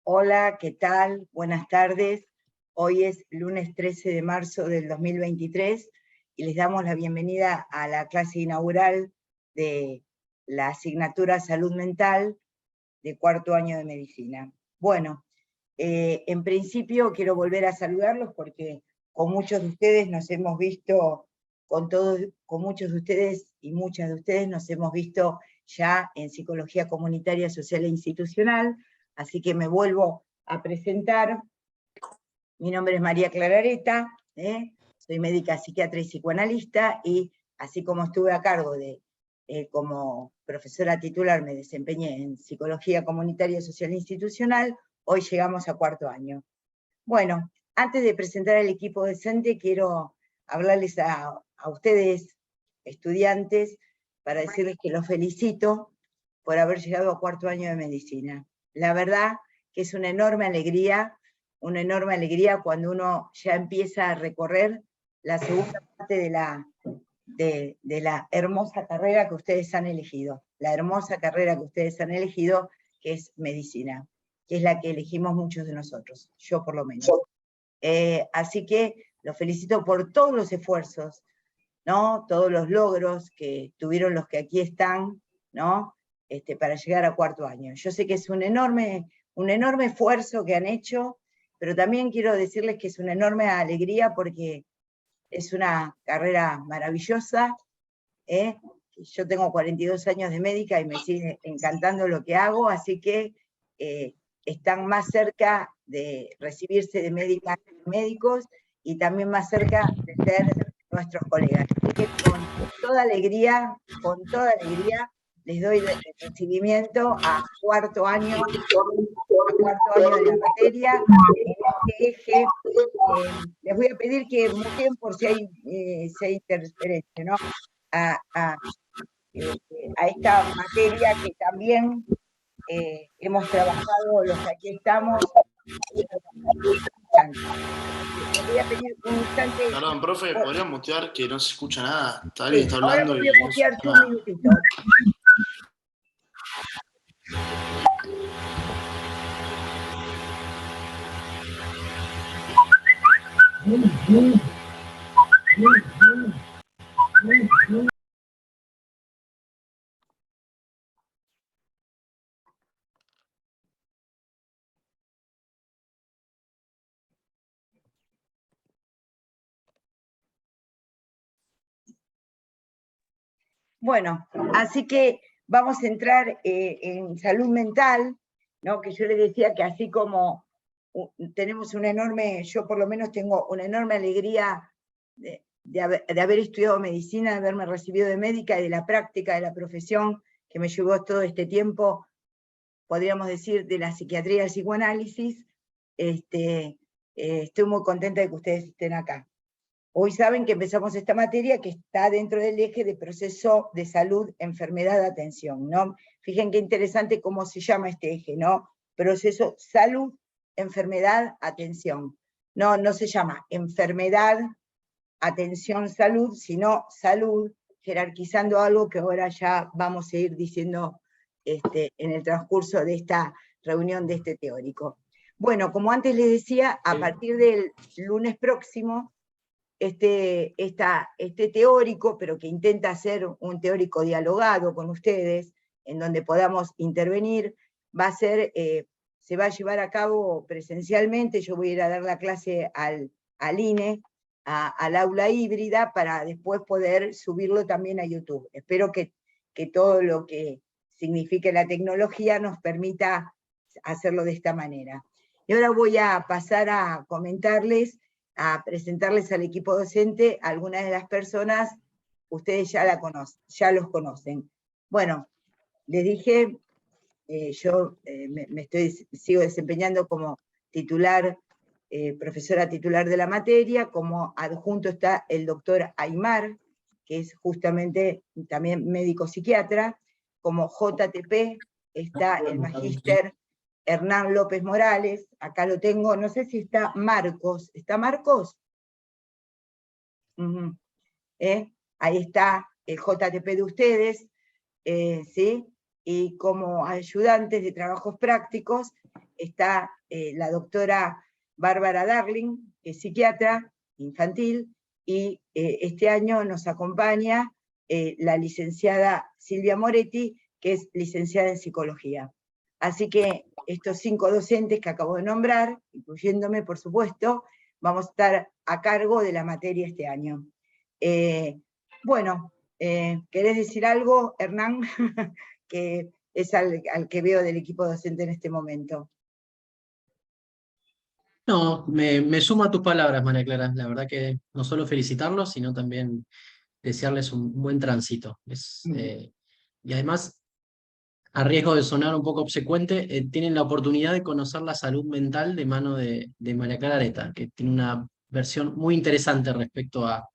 Hola, ¿qué tal? Buenas tardes. Hoy es lunes 13 de marzo del 2023 y les damos la bienvenida a la clase inaugural de la asignatura Salud Mental de cuarto año de medicina. Bueno, en principio quiero volver a saludarlos porque con muchos de ustedes nos hemos visto, con muchos de ustedes y muchas de ustedes nos hemos visto ya en Psicología Comunitaria, Social e Institucional, así que me vuelvo a presentar. Mi nombre es María Clara Areta, soy médica, psiquiatra y psicoanalista, y así como estuve a cargo de, como profesora titular, me desempeñé en Psicología Comunitaria, Social e Institucional. Hoy llegamos a cuarto año. Bueno, antes de presentar al equipo docente, quiero hablarles a ustedes, estudiantes, para decirles que los felicito por haber llegado a cuarto año de medicina. La verdad que es una enorme alegría cuando uno ya empieza a recorrer la segunda parte de la hermosa carrera que ustedes han elegido, que es medicina, que es la que elegimos muchos de nosotros, yo por lo menos. Así que los felicito por todos los esfuerzos, ¿no? Todos los logros que tuvieron los que aquí están, ¿no? Para llegar a cuarto año. Yo sé que es un enorme esfuerzo que han hecho, pero también quiero decirles que es una enorme alegría porque es una carrera maravillosa, ¿eh? Yo tengo 42 años de médica y me sigue encantando lo que hago, así que están más cerca de recibirse de médicos y también más cerca de ser nuestros colegas. Así que con toda alegría, les doy el recibimiento a cuarto año de la materia, en este eje. Les voy a pedir que muteen por si hay interferencia, ¿no? A esta materia que también hemos trabajado los que aquí estamos. Les voy a pedir un instante. Perdón, profe, ¿podrían mutear que no se escucha nada? Está Sí, alguien está ahora hablando voy y a no se mutear escucha un nada. minutito. Bueno, así que vamos a entrar en salud mental, ¿no? Que yo les decía que así como tenemos una enorme, yo por lo menos tengo una enorme alegría de haber estudiado medicina, de haberme recibido de médica y de la práctica de la profesión que me llevó todo este tiempo, podríamos decir, de la psiquiatría y el psicoanálisis. Estoy muy contenta de que ustedes estén acá. Hoy saben que empezamos esta materia que está dentro del eje de proceso de salud, enfermedad, atención, ¿no? Fíjense qué interesante cómo se llama este eje, ¿no? Proceso salud, enfermedad, atención. No se llama enfermedad, atención, salud, sino salud, jerarquizando algo que ahora ya vamos a ir diciendo en el transcurso de esta reunión de este teórico. Bueno, como antes les decía, a partir del lunes próximo, este teórico, pero que intenta ser un teórico dialogado con ustedes, en donde podamos intervenir, se va a llevar a cabo presencialmente. Yo voy a ir a dar la clase al INE, al aula híbrida, para después poder subirlo también a YouTube. Espero que todo lo que signifique la tecnología nos permita hacerlo de esta manera. Y ahora voy a pasar a comentarles, a presentarles al equipo docente. Algunas de las personas ustedes ya los conocen. Bueno, les dije, yo sigo desempeñando como titular, profesora titular de la materia. Como adjunto está el doctor Aymar, que es justamente también médico psiquiatra. Como JTP está el magíster Hernán López Morales. Acá lo tengo, no sé si está Marcos. ¿Está Marcos? Ahí está el JTP de ustedes, ¿sí? y como ayudantes de trabajos prácticos está la doctora Bárbara Darling, que es psiquiatra infantil, y este año nos acompaña la licenciada Silvia Moretti, que es licenciada en psicología. Así que estos 5 docentes que acabo de nombrar, incluyéndome por supuesto, vamos a estar a cargo de la materia este año. Bueno, ¿querés decir algo, Hernán? Que es al que veo del equipo docente en este momento. No, me sumo a tus palabras, María Clara. La verdad que no solo felicitarlos, sino también desearles un buen tránsito. Y además, a riesgo de sonar un poco obsecuente, tienen la oportunidad de conocer la salud mental de mano de María Clara Areta, que tiene una versión muy interesante respecto a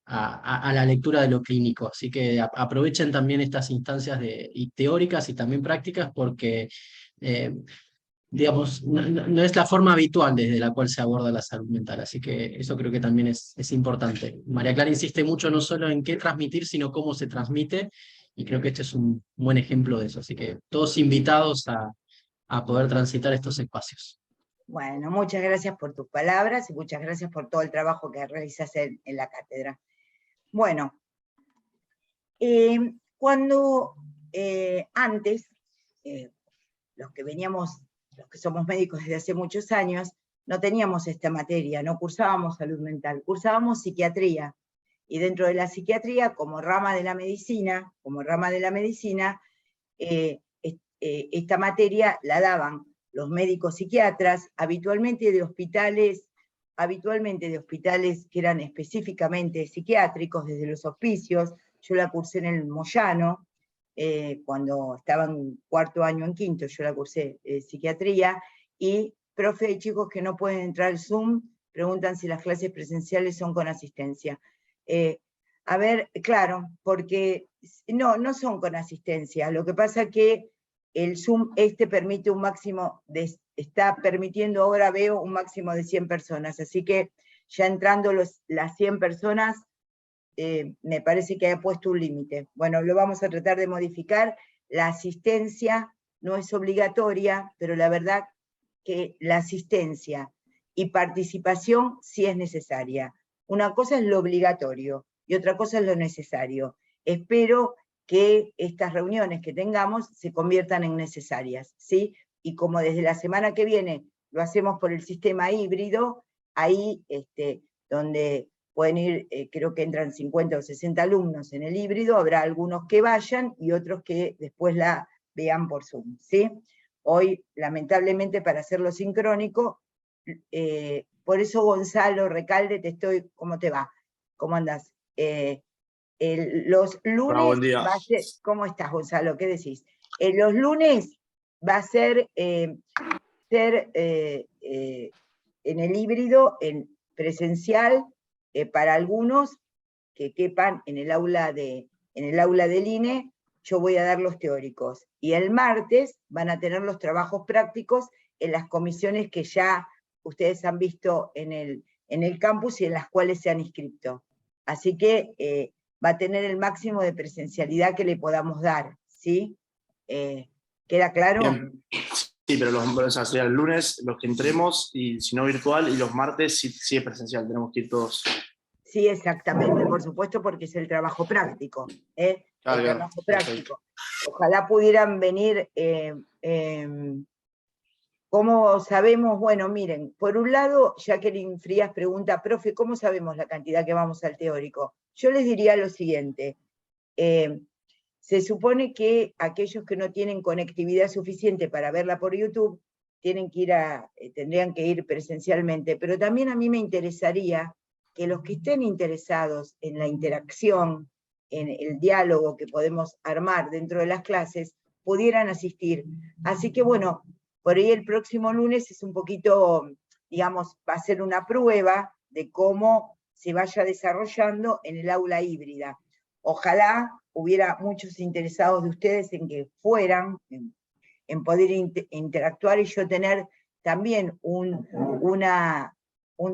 la lectura de lo clínico. Así que aprovechen también estas instancias teóricas y también prácticas, porque digamos, no es la forma habitual desde la cual se aborda la salud mental, así que eso creo que también es importante. María Clara insiste mucho no solo en qué transmitir, sino cómo se transmite, y creo que este es un buen ejemplo de eso, así que todos invitados a poder transitar estos espacios. Bueno, muchas gracias por tus palabras y muchas gracias por todo el trabajo que realizas en la cátedra. Bueno, cuando antes, los que somos médicos desde hace muchos años, no teníamos esta materia, no cursábamos salud mental, cursábamos psiquiatría. Y dentro de la psiquiatría, como rama de la medicina, esta materia la daban los médicos psiquiatras, habitualmente de hospitales que eran específicamente psiquiátricos, desde los hospicios. Yo la cursé en el Moyano, cuando estaba en 4º año, en 5º, yo la cursé psiquiatría, y profe, hay chicos que no pueden entrar al Zoom, preguntan si las clases presenciales son con asistencia. A ver, claro, porque no son con asistencia, lo que pasa que el Zoom permite un máximo, está permitiendo ahora, veo, un máximo de 100 personas, así que ya entrando las 100 personas, me parece que ha puesto un límite. Bueno, lo vamos a tratar de modificar. La asistencia no es obligatoria, pero la verdad que la asistencia y participación sí es necesaria. Una cosa es lo obligatorio y otra cosa es lo necesario. Espero que estas reuniones que tengamos se conviertan en necesarias, ¿sí? Y como desde la semana que viene lo hacemos por el sistema híbrido, ahí donde pueden ir, creo que entran 50 o 60 alumnos en el híbrido, habrá algunos que vayan y otros que después la vean por Zoom, ¿sí? Hoy, lamentablemente, para hacerlo sincrónico, por eso Gonzalo Recalde, ¿cómo te va? ¿Cómo andás? Los lunes buen día. va a ser, ¿cómo estás, Gonzalo? ¿Qué decís? Los lunes va a ser, en el híbrido, en presencial, para algunos que quepan en el aula del INE, yo voy a dar los teóricos. Y el martes van a tener los trabajos prácticos en las comisiones que ya ustedes han visto en el campus y en las cuales se han inscrito. Así que va a tener el máximo de presencialidad que le podamos dar, ¿sí? ¿Queda claro? Bien. Sí, pero sería el lunes los que entremos, y si no virtual, y los martes sí es presencial, tenemos que ir todos. Sí, exactamente, por supuesto, porque es el trabajo práctico, Claro, el trabajo práctico. Ojalá pudieran venir, ¿cómo sabemos? Bueno, miren, por un lado, Jacqueline Frías pregunta, profe, ¿cómo sabemos la cantidad que vamos al teórico? Yo les diría lo siguiente, se supone que aquellos que no tienen conectividad suficiente para verla por YouTube, tendrían que ir presencialmente, pero también a mí me interesaría que los que estén interesados en la interacción, en el diálogo que podemos armar dentro de las clases, pudieran asistir. Así que bueno, por ahí el próximo lunes es un poquito, digamos, va a ser una prueba de cómo se vaya desarrollando en el aula híbrida. Ojalá hubiera muchos interesados de ustedes en que fueran, en poder interactuar y yo tener también un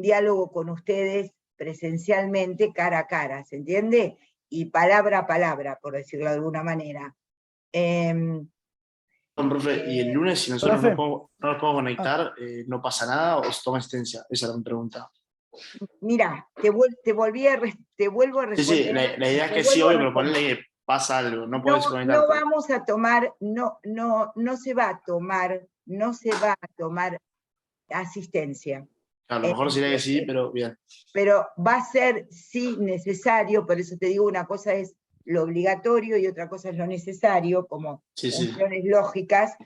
diálogo con ustedes presencialmente, cara a cara, ¿se entiende? Y palabra a palabra, por decirlo de alguna manera. Profe, y el lunes, si nosotros Profe. no nos podemos conectar, ¿no pasa nada o se toma asistencia? Esa era mi pregunta. Mira, te vuelvo a Sí, sí, responder. la idea es te que sí, vuelvo a obvio, pero responder. ponele que pasa algo, no No, podés no conectarte. vamos a tomar, no se va a tomar asistencia. A lo mejor sería que sí, pero bien. Pero va a ser sí necesario, por eso te digo, una cosa es lo obligatorio y otra cosa es lo necesario, como Sí, sí. funciones lógicas.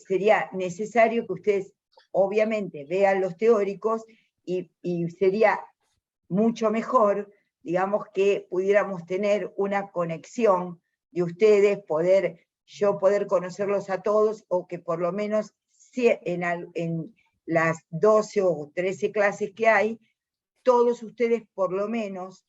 Sería necesario que ustedes obviamente vean los teóricos y sería mucho mejor, digamos, que pudiéramos tener una conexión de ustedes, yo poder conocerlos a todos, o que por lo menos en las 12 o 13 clases que hay, todos ustedes por lo menos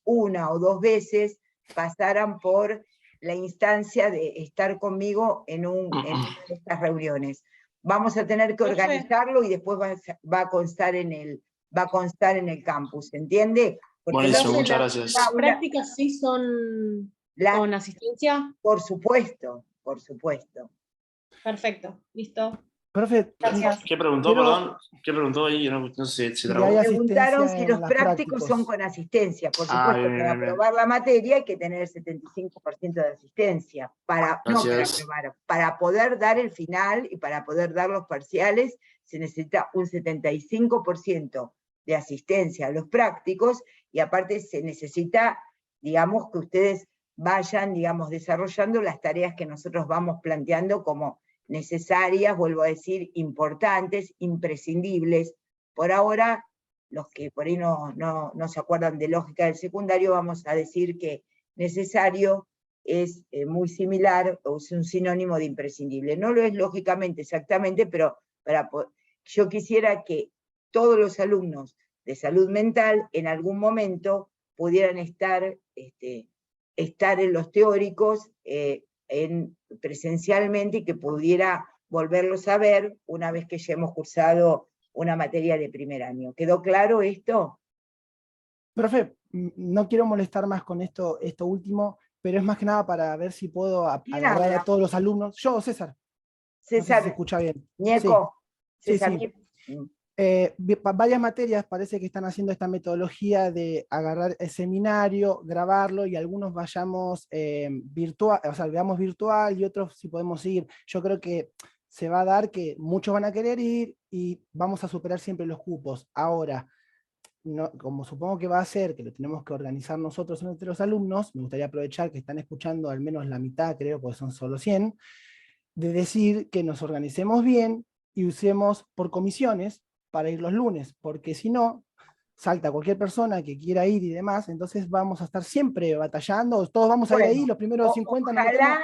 una o dos veces pasaran por la instancia de estar conmigo en una de estas reuniones. Vamos a tener que organizarlo y después va a constar en el campus, ¿entiende? Porque buenísimo, muchas gracias. ¿Las prácticas sí son con asistencia? Por supuesto, por supuesto. Perfecto, listo. Profe, Gracias. ¿Qué preguntó, perdón? ¿Qué preguntó ahí? No sé, se Si trabó. hay Preguntaron si asistencia los en las prácticos son prácticos. con asistencia. Por Ah, supuesto, bien, para bien, bien. aprobar la materia hay que tener el 75% de asistencia. Gracias. Para poder dar el final y para poder dar los parciales se necesita un 75% de asistencia a los prácticos, y aparte se necesita, digamos, que ustedes vayan, digamos, desarrollando las tareas que nosotros vamos planteando como necesarias, vuelvo a decir, importantes, imprescindibles. Por ahora, los que por ahí no se acuerdan de lógica del secundario, vamos a decir que necesario es muy similar, o es un sinónimo de imprescindible. No lo es lógicamente exactamente, pero yo quisiera que todos los alumnos de salud mental en algún momento pudieran estar en los teóricos, presencialmente, y que pudiera volverlos a ver una vez que ya hemos cursado una materia de primer año. ¿Quedó claro esto? Profe, no quiero molestar más con esto último, pero es más que nada para ver si puedo agarrar a todos los alumnos. Yo, César. César, no sé si se escucha bien. Ñeco. Sí, César, sí. Varias materias parece que están haciendo esta metodología de agarrar el seminario, grabarlo, y algunos vayamos virtual, o sea, veamos virtual, y otros si podemos ir. Yo creo que se va a dar que muchos van a querer ir y vamos a superar siempre los cupos. Ahora, no, como supongo que va a ser que lo tenemos que organizar nosotros entre los alumnos, me gustaría aprovechar que están escuchando al menos la mitad, creo, porque son solo 100, de decir que nos organicemos bien y usemos por comisiones para ir los lunes, porque si no, salta cualquier persona que quiera ir y demás, entonces vamos a estar siempre batallando, todos vamos a ir ahí, los primeros 50 nos metemos.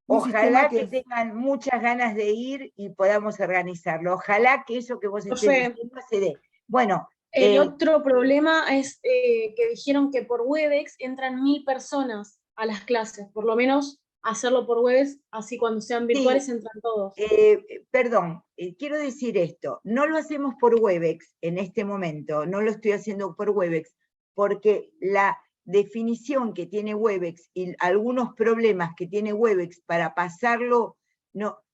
Ojalá que tengan muchas ganas de ir y podamos organizarlo. Ojalá que eso que vos estés diciendo se dé. Bueno, el otro problema es que dijeron que por Webex entran 1000 personas a las clases, por lo menos hacerlo por Webex, así cuando sean virtuales sí, entran todos. Perdón, quiero decir esto, no lo hacemos por Webex en este momento, no lo estoy haciendo por Webex, porque la definición que tiene Webex y algunos problemas que tiene Webex para pasarlo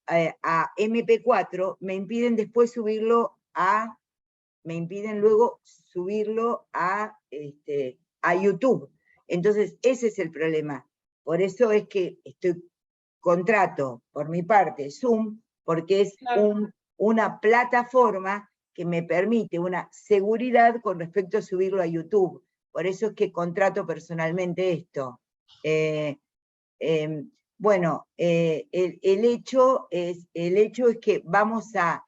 a MP4 me impiden después subirlo luego subirlo a YouTube. Entonces, ese es el problema. Por eso es que contrato, por mi parte, Zoom, porque es una plataforma que me permite una seguridad con respecto a subirlo a YouTube. Por eso es que contrato personalmente esto. Bueno, el hecho es que vamos a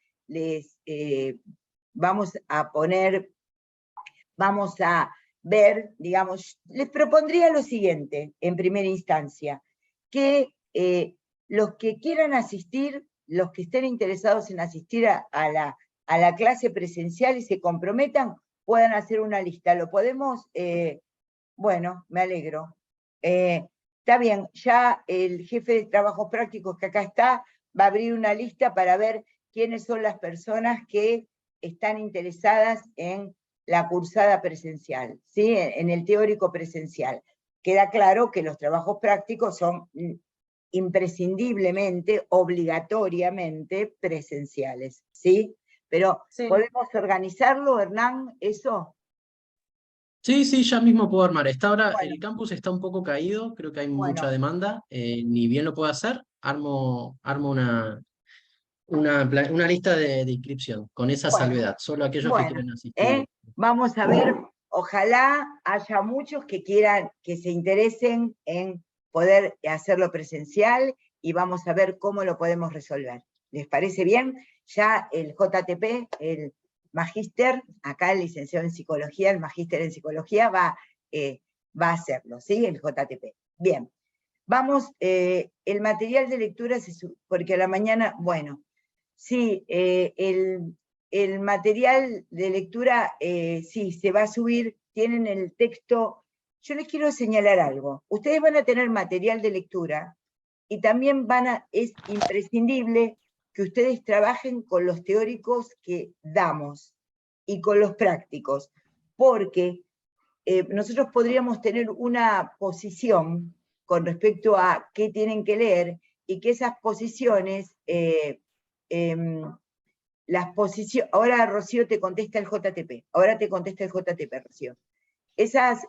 ver, digamos, les propondría lo siguiente, en primera instancia, que los que quieran asistir, los que estén interesados en asistir a la clase presencial y se comprometan, puedan hacer una lista. ¿Lo podemos? Bueno, me alegro. Está bien, ya el jefe de trabajos prácticos que acá está, va a abrir una lista para ver quiénes son las personas que están interesadas en la cursada presencial, ¿sí? En el teórico presencial. Queda claro que los trabajos prácticos son imprescindiblemente, obligatoriamente presenciales, ¿sí? Pero, Sí. ¿podemos organizarlo, Hernán, eso? Sí, sí, ya mismo puedo armar. Ahora Bueno, el campus está un poco caído, creo que hay mucha bueno, demanda, ni bien lo puedo hacer, armo una lista de inscripción, con esa bueno, salvedad, solo aquellos que bueno, quieran asistir. vamos a ver, ojalá haya muchos que quieran, que se interesen en poder hacerlo presencial, y vamos a ver cómo lo podemos resolver. ¿Les parece bien? Ya el JTP, el magíster, acá el licenciado en psicología, el magíster en psicología va a hacerlo, ¿sí? El JTP. Bien. Vamos, el material de lectura, porque a la mañana, bueno, sí, el material de lectura, sí, se va a subir, tienen el texto. Yo les quiero señalar algo. Ustedes van a tener material de lectura, y también es imprescindible que ustedes trabajen con los teóricos que damos y con los prácticos, porque nosotros podríamos tener una posición con respecto a qué tienen que leer, y que esas posiciones, ahora Rocío te contesta el JTP, ahora te contesta el JTP, Rocío. Esas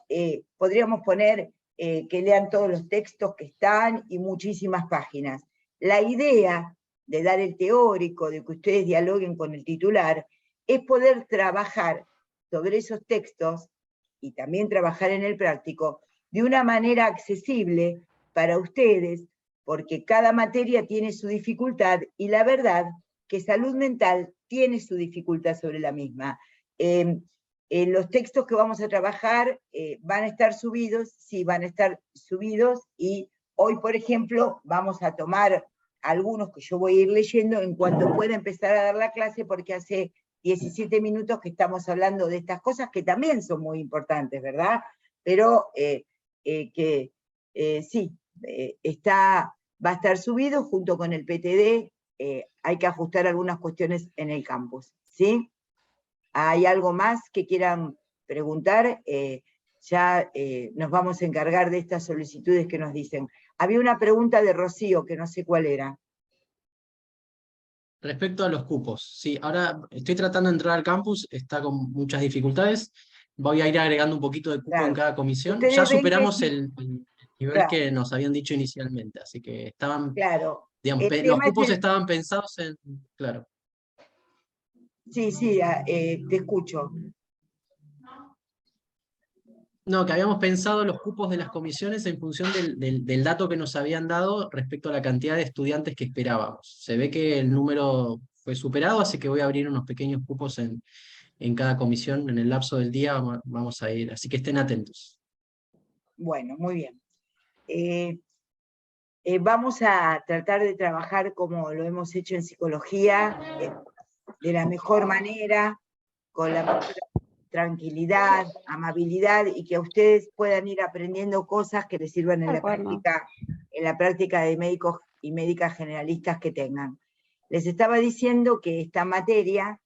podríamos poner que lean todos los textos que están y muchísimas páginas. La idea de dar el teórico, de que ustedes dialoguen con el titular, es poder trabajar sobre esos textos y también trabajar en el práctico de una manera accesible para ustedes, porque cada materia tiene su dificultad, y la verdad que salud mental tiene su dificultad sobre la misma. Los textos que vamos a trabajar van a estar subidos, sí, van a estar subidos, y hoy, por ejemplo, vamos a tomar algunos que yo voy a ir leyendo en cuanto pueda empezar a dar la clase, porque hace 17 minutos que estamos hablando de estas cosas que también son muy importantes, ¿verdad? Pero sí, va a estar subido junto con el PTD. Hay que ajustar algunas cuestiones en el campus, ¿sí? ¿Hay algo más que quieran preguntar? Ya nos vamos a encargar de estas solicitudes que nos dicen. Había una pregunta de Rocío, que no sé cuál era. Respecto a los cupos, sí, ahora estoy tratando de entrar al campus, está con muchas dificultades, voy a ir agregando un poquito de cupo en Claro. cada comisión, Ustedes ya ven que superamos sí, el nivel claro, que nos habían dicho inicialmente, así que estaban, claro. digamos, El los tema es cupos estaban pensados en, claro. Sí, sí, te escucho. No, que habíamos pensado los cupos de las comisiones en función del dato que nos habían dado respecto a la cantidad de estudiantes que esperábamos. Se ve que el número fue superado, así que voy a abrir unos pequeños cupos en cada comisión en el lapso del día. Vamos a ir, así que estén atentos. Bueno, muy bien. Vamos a tratar de trabajar como lo hemos hecho en psicología, de la mejor manera, con la mayor tranquilidad, amabilidad, y que ustedes puedan ir aprendiendo cosas que les sirvan en la práctica de médicos y médicas generalistas que tengan. Les estaba diciendo que esta materia,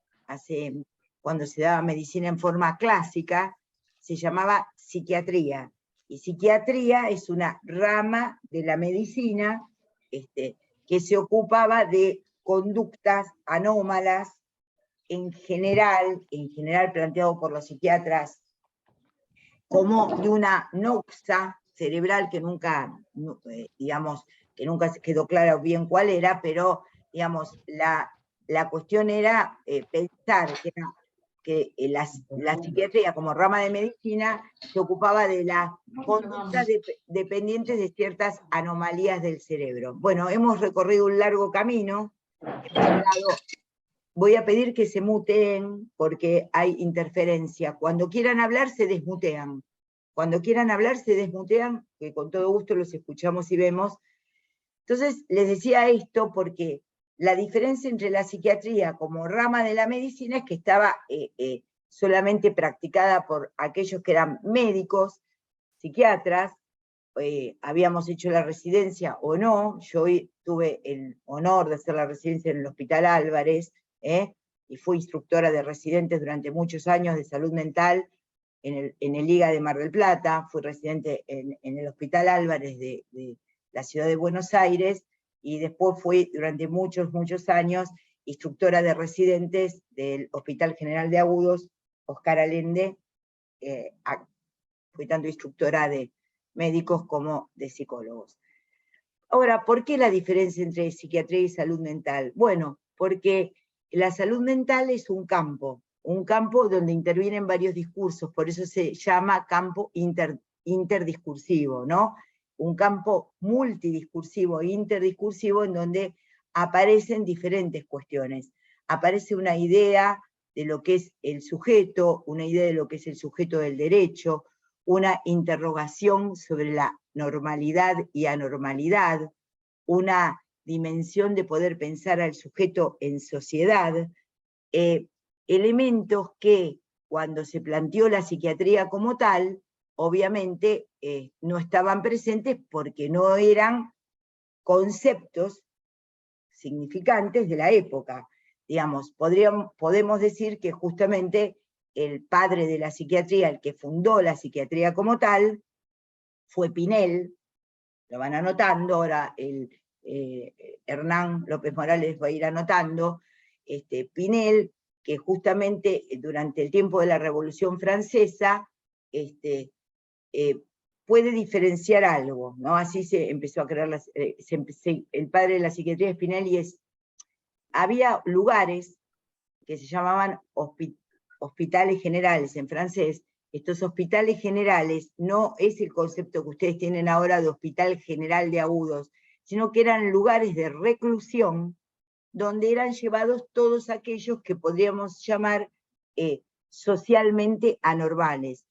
cuando se daba medicina en forma clásica, se llamaba psiquiatría, y psiquiatría es una rama de la medicina que se ocupaba de conductas anómalas, en general planteado por los psiquiatras como de una noxa cerebral que nunca, digamos, que nunca quedó claro bien cuál era, pero, digamos, la cuestión era pensar que la psiquiatría como rama de medicina se ocupaba de las conductas dependientes de ciertas anomalías del cerebro. Bueno, hemos recorrido un largo camino, hemos llegado. Voy a pedir que se muteen porque hay interferencia. Cuando quieran hablar, se desmutean. Cuando quieran hablar, se desmutean, que con todo gusto los escuchamos y vemos. Entonces, les decía esto porque la diferencia entre la psiquiatría como rama de la medicina es que estaba solamente practicada por aquellos que eran médicos, psiquiatras, habíamos hecho la residencia o no. Yo tuve el honor de hacer la residencia en el Hospital Álvarez, y fui instructora de residentes durante muchos años de salud mental en el IGA de Mar del Plata. Fui residente en el Hospital Álvarez de la ciudad de Buenos Aires, y después fue durante muchos, muchos años instructora de residentes del Hospital General de Agudos, Oscar Allende. Fui tanto instructora de médicos como de psicólogos. Ahora, ¿por qué la diferencia entre psiquiatría y salud mental? Bueno, porque la salud mental es un campo donde intervienen varios discursos, por eso se llama campo interdiscursivo, ¿no? Un campo multidiscursivo e interdiscursivo en donde aparecen diferentes cuestiones. Aparece una idea de lo que es el sujeto, una idea de lo que es el sujeto del derecho, una interrogación sobre la normalidad y anormalidad, una dimensión de poder pensar al sujeto en sociedad, elementos que cuando se planteó la psiquiatría como tal, obviamente no estaban presentes porque no eran conceptos significantes de la época. Digamos, podemos decir que justamente el padre de la psiquiatría, el que fundó la psiquiatría como tal, fue Pinel. Lo van anotando, ahora Hernán López Morales va a ir anotando. Pinel, que justamente durante el tiempo de la Revolución Francesa, puede diferenciar algo, ¿no? Así se empezó a crear, el padre de la psiquiatría es Pinel, y había lugares que se llamaban hospitales generales en francés. Estos hospitales generales no es el concepto que ustedes tienen ahora de hospital general de agudos, sino que eran lugares de reclusión donde eran llevados todos aquellos que podríamos llamar socialmente anormales.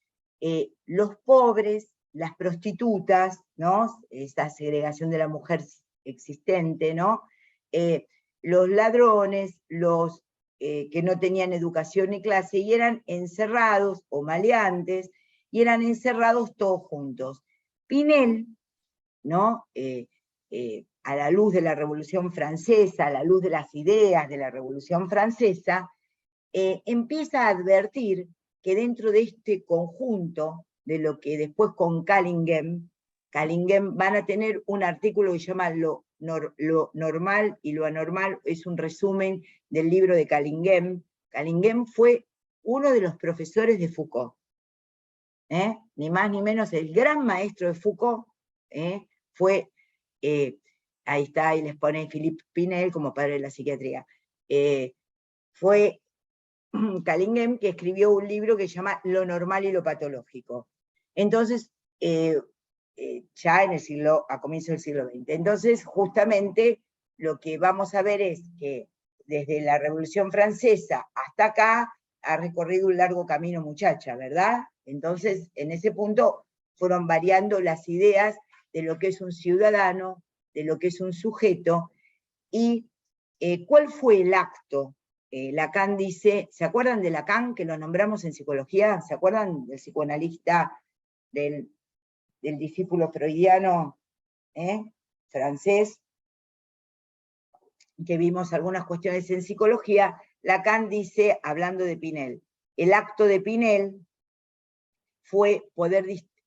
Los pobres, las prostitutas, ¿no? Esta segregación de la mujer existente, ¿no? Los ladrones, los que no tenían educación ni clase, y eran encerrados, o maleantes, y eran encerrados todos juntos. Pinel, ¿no? A la luz de la Revolución Francesa, a la luz de las ideas de la Revolución Francesa, empieza a advertir que dentro de este conjunto, de lo que después con Callinghem van a tener un artículo que se llama lo normal y lo anormal, es un resumen del libro de Callinghem. Callinghem fue uno de los profesores de Foucault, ni más ni menos el gran maestro de Foucault, fue, ahí está, y les pone Philippe Pinel como padre de la psiquiatría, fue Callinghem, que escribió un libro que se llama Lo normal y lo patológico. Entonces, ya a comienzos del siglo XX. Entonces, justamente, lo que vamos a ver es que desde la Revolución Francesa hasta acá, ha recorrido un largo camino, muchacha, ¿verdad? Entonces, en ese punto, fueron variando las ideas de lo que es un ciudadano, de lo que es un sujeto, y ¿cuál fue el acto? Lacan dice, ¿se acuerdan de Lacan, que lo nombramos en psicología? ¿Se acuerdan del psicoanalista, del discípulo freudiano francés? Que vimos algunas cuestiones en psicología. Lacan dice, hablando de Pinel, el acto de Pinel fue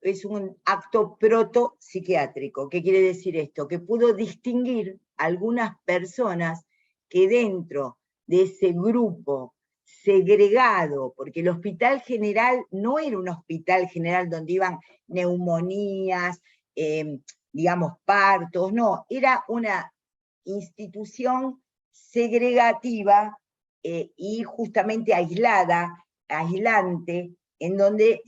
es un acto proto-psiquiátrico. ¿Qué quiere decir esto? Que pudo distinguir algunas personas que dentro de ese grupo segregado, porque el hospital general no era un hospital general donde iban neumonías, digamos, partos, no, era una institución segregativa y justamente aislante, en donde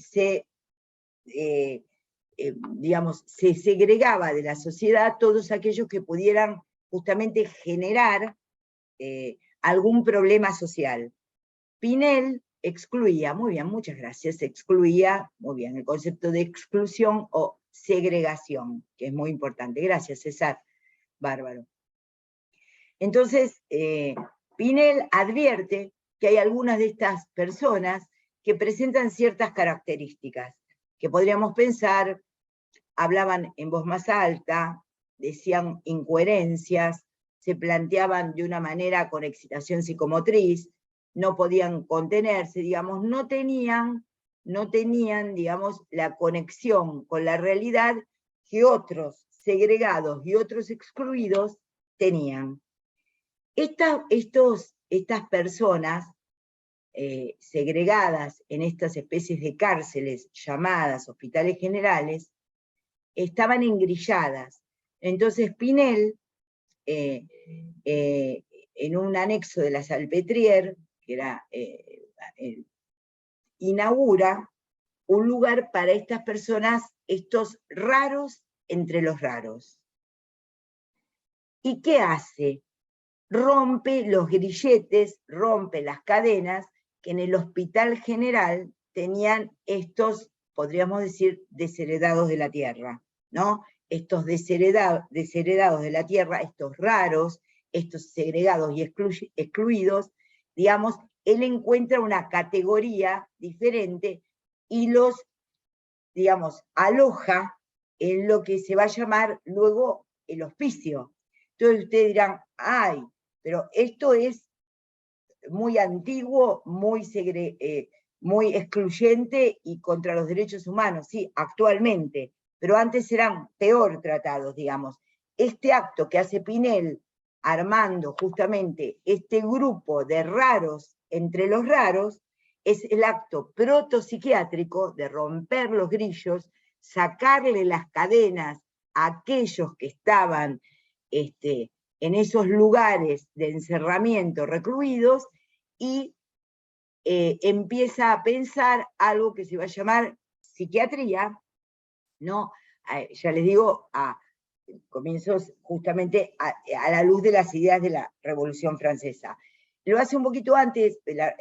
digamos, se segregaba de la sociedad todos aquellos que pudieran justamente generar algún problema social. Pinel excluía, muy bien, muchas gracias, excluía, muy bien, el concepto de exclusión o segregación, que es muy importante. Gracias, César. Bárbaro. Entonces, Pinel advierte que hay algunas de estas personas que presentan ciertas características, que podríamos pensar, hablaban en voz más alta, decían incoherencias, se planteaban de una manera con excitación psicomotriz, no podían contenerse, digamos, no tenían, digamos, la conexión con la realidad que otros segregados y otros excluidos tenían. Estas personas segregadas en estas especies de cárceles llamadas hospitales generales, estaban engrilladas. Entonces Pinel, en un anexo de la Salpêtrière, que era, inaugura un lugar para estas personas, estos raros entre los raros. ¿Y qué hace? Rompe los grilletes, rompe las cadenas que en el Hospital General tenían estos, podríamos decir, desheredados de la tierra, ¿no? Estos desheredados de la tierra, estos raros, estos segregados y excluidos, digamos, él encuentra una categoría diferente y los, digamos, aloja en lo que se va a llamar luego el hospicio. Entonces ustedes dirán, ay, pero esto es muy antiguo, muy excluyente y contra los derechos humanos, sí, actualmente, pero antes eran peor tratados, digamos. Este acto que hace Pinel, armando justamente este grupo de raros entre los raros, es el acto protopsiquiátrico de romper los grillos, sacarle las cadenas a aquellos que estaban en esos lugares de encerramiento recluidos, y empieza a pensar algo que se va a llamar psiquiatría, ¿no? Ya les digo, a comienzos justamente a la luz de las ideas de la Revolución Francesa. Lo hace un poquito antes, la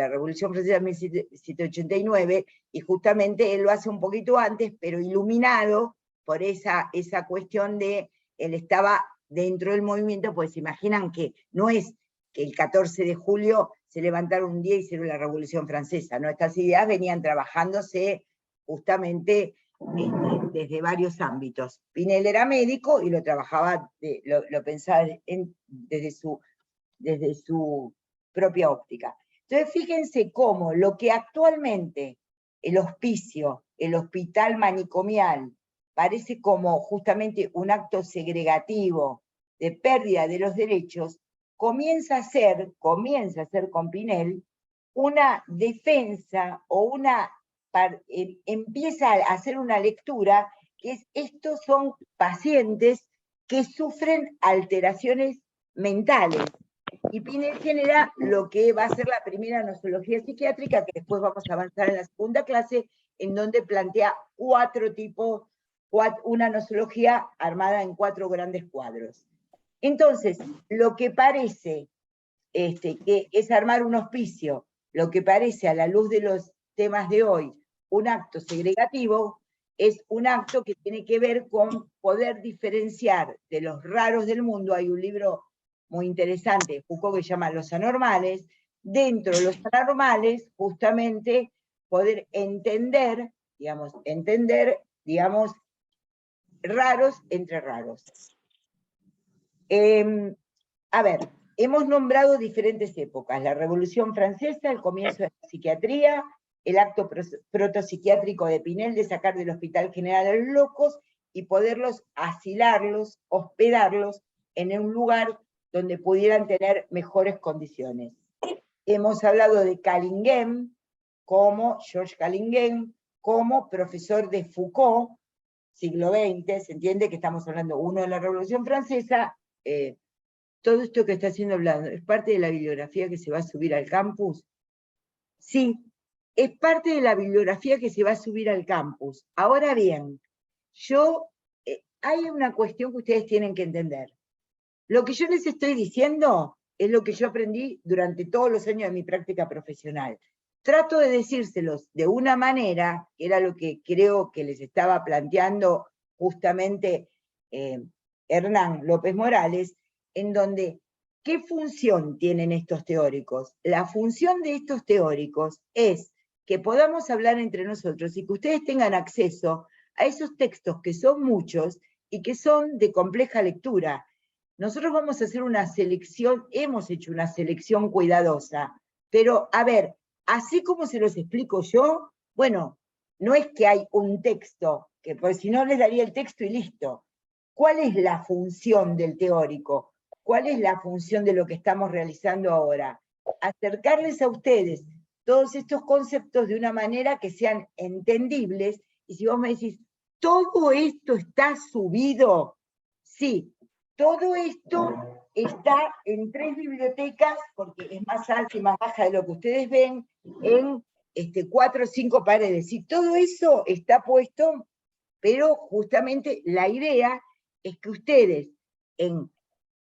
Revolución Francesa de 1789, y justamente él lo hace un poquito antes, pero iluminado por esa cuestión de, él estaba dentro del movimiento, pues se imaginan que no es que el 14 de julio se levantaron un día y hicieron la Revolución Francesa, ¿no? Estas ideas venían trabajándose justamente desde varios ámbitos. Pinel era médico y lo trabajaba, lo pensaba desde su propia óptica. Entonces fíjense cómo lo que actualmente el hospicio, el hospital manicomial, parece como justamente un acto segregativo de pérdida de los derechos, comienza a ser con Pinel una defensa o empieza a hacer una lectura que es, estos son pacientes que sufren alteraciones mentales. Y Pinel genera lo que va a ser la primera nosología psiquiátrica, que después vamos a avanzar en la segunda clase, en donde plantea una nosología armada en 4 grandes cuadros. Entonces, lo que parece que es armar un hospicio, lo que parece a la luz de los temas de hoy un acto segregativo, es un acto que tiene que ver con poder diferenciar de los raros del mundo. Hay un libro muy interesante de Foucault que se llama Los Anormales. Dentro de los anormales, justamente, poder entender, raros entre raros. A ver, hemos nombrado diferentes épocas: la Revolución Francesa, el comienzo de la psiquiatría, el acto protopsiquiátrico de Pinel de sacar del Hospital General a los locos y poderlos asilarlos, hospedarlos en un lugar donde pudieran tener mejores condiciones. Hemos hablado de Calinguem, Georges Calinguem, como profesor de Foucault, siglo XX, se entiende que estamos hablando uno de la Revolución Francesa. Todo esto que está haciendo hablando, ¿es parte de la bibliografía que se va a subir al campus? Sí, es parte de la bibliografía que se va a subir al campus. Ahora bien, hay una cuestión que ustedes tienen que entender. Lo que yo les estoy diciendo es lo que yo aprendí durante todos los años de mi práctica profesional. Trato de decírselos de una manera, que era lo que creo que les estaba planteando justamente Hernán López Morales, en donde, ¿qué función tienen estos teóricos? La función de estos teóricos es que podamos hablar entre nosotros y que ustedes tengan acceso a esos textos que son muchos y que son de compleja lectura. Nosotros vamos a hacer una selección, hemos hecho una selección cuidadosa, pero a ver, así como se los explico yo, bueno, no es que hay un texto, que pues si no les daría el texto y listo. ¿cuál es la función del teórico? ¿Cuál es la función de lo que estamos realizando ahora? Acercarles a ustedes todos estos conceptos de una manera que sean entendibles, y si vos me decís, ¿todo esto está subido? Sí, todo esto está en 3 bibliotecas, porque es más alta y más baja de lo que ustedes ven, en 4 o 5 paredes, y todo eso está puesto, pero justamente la idea es que ustedes en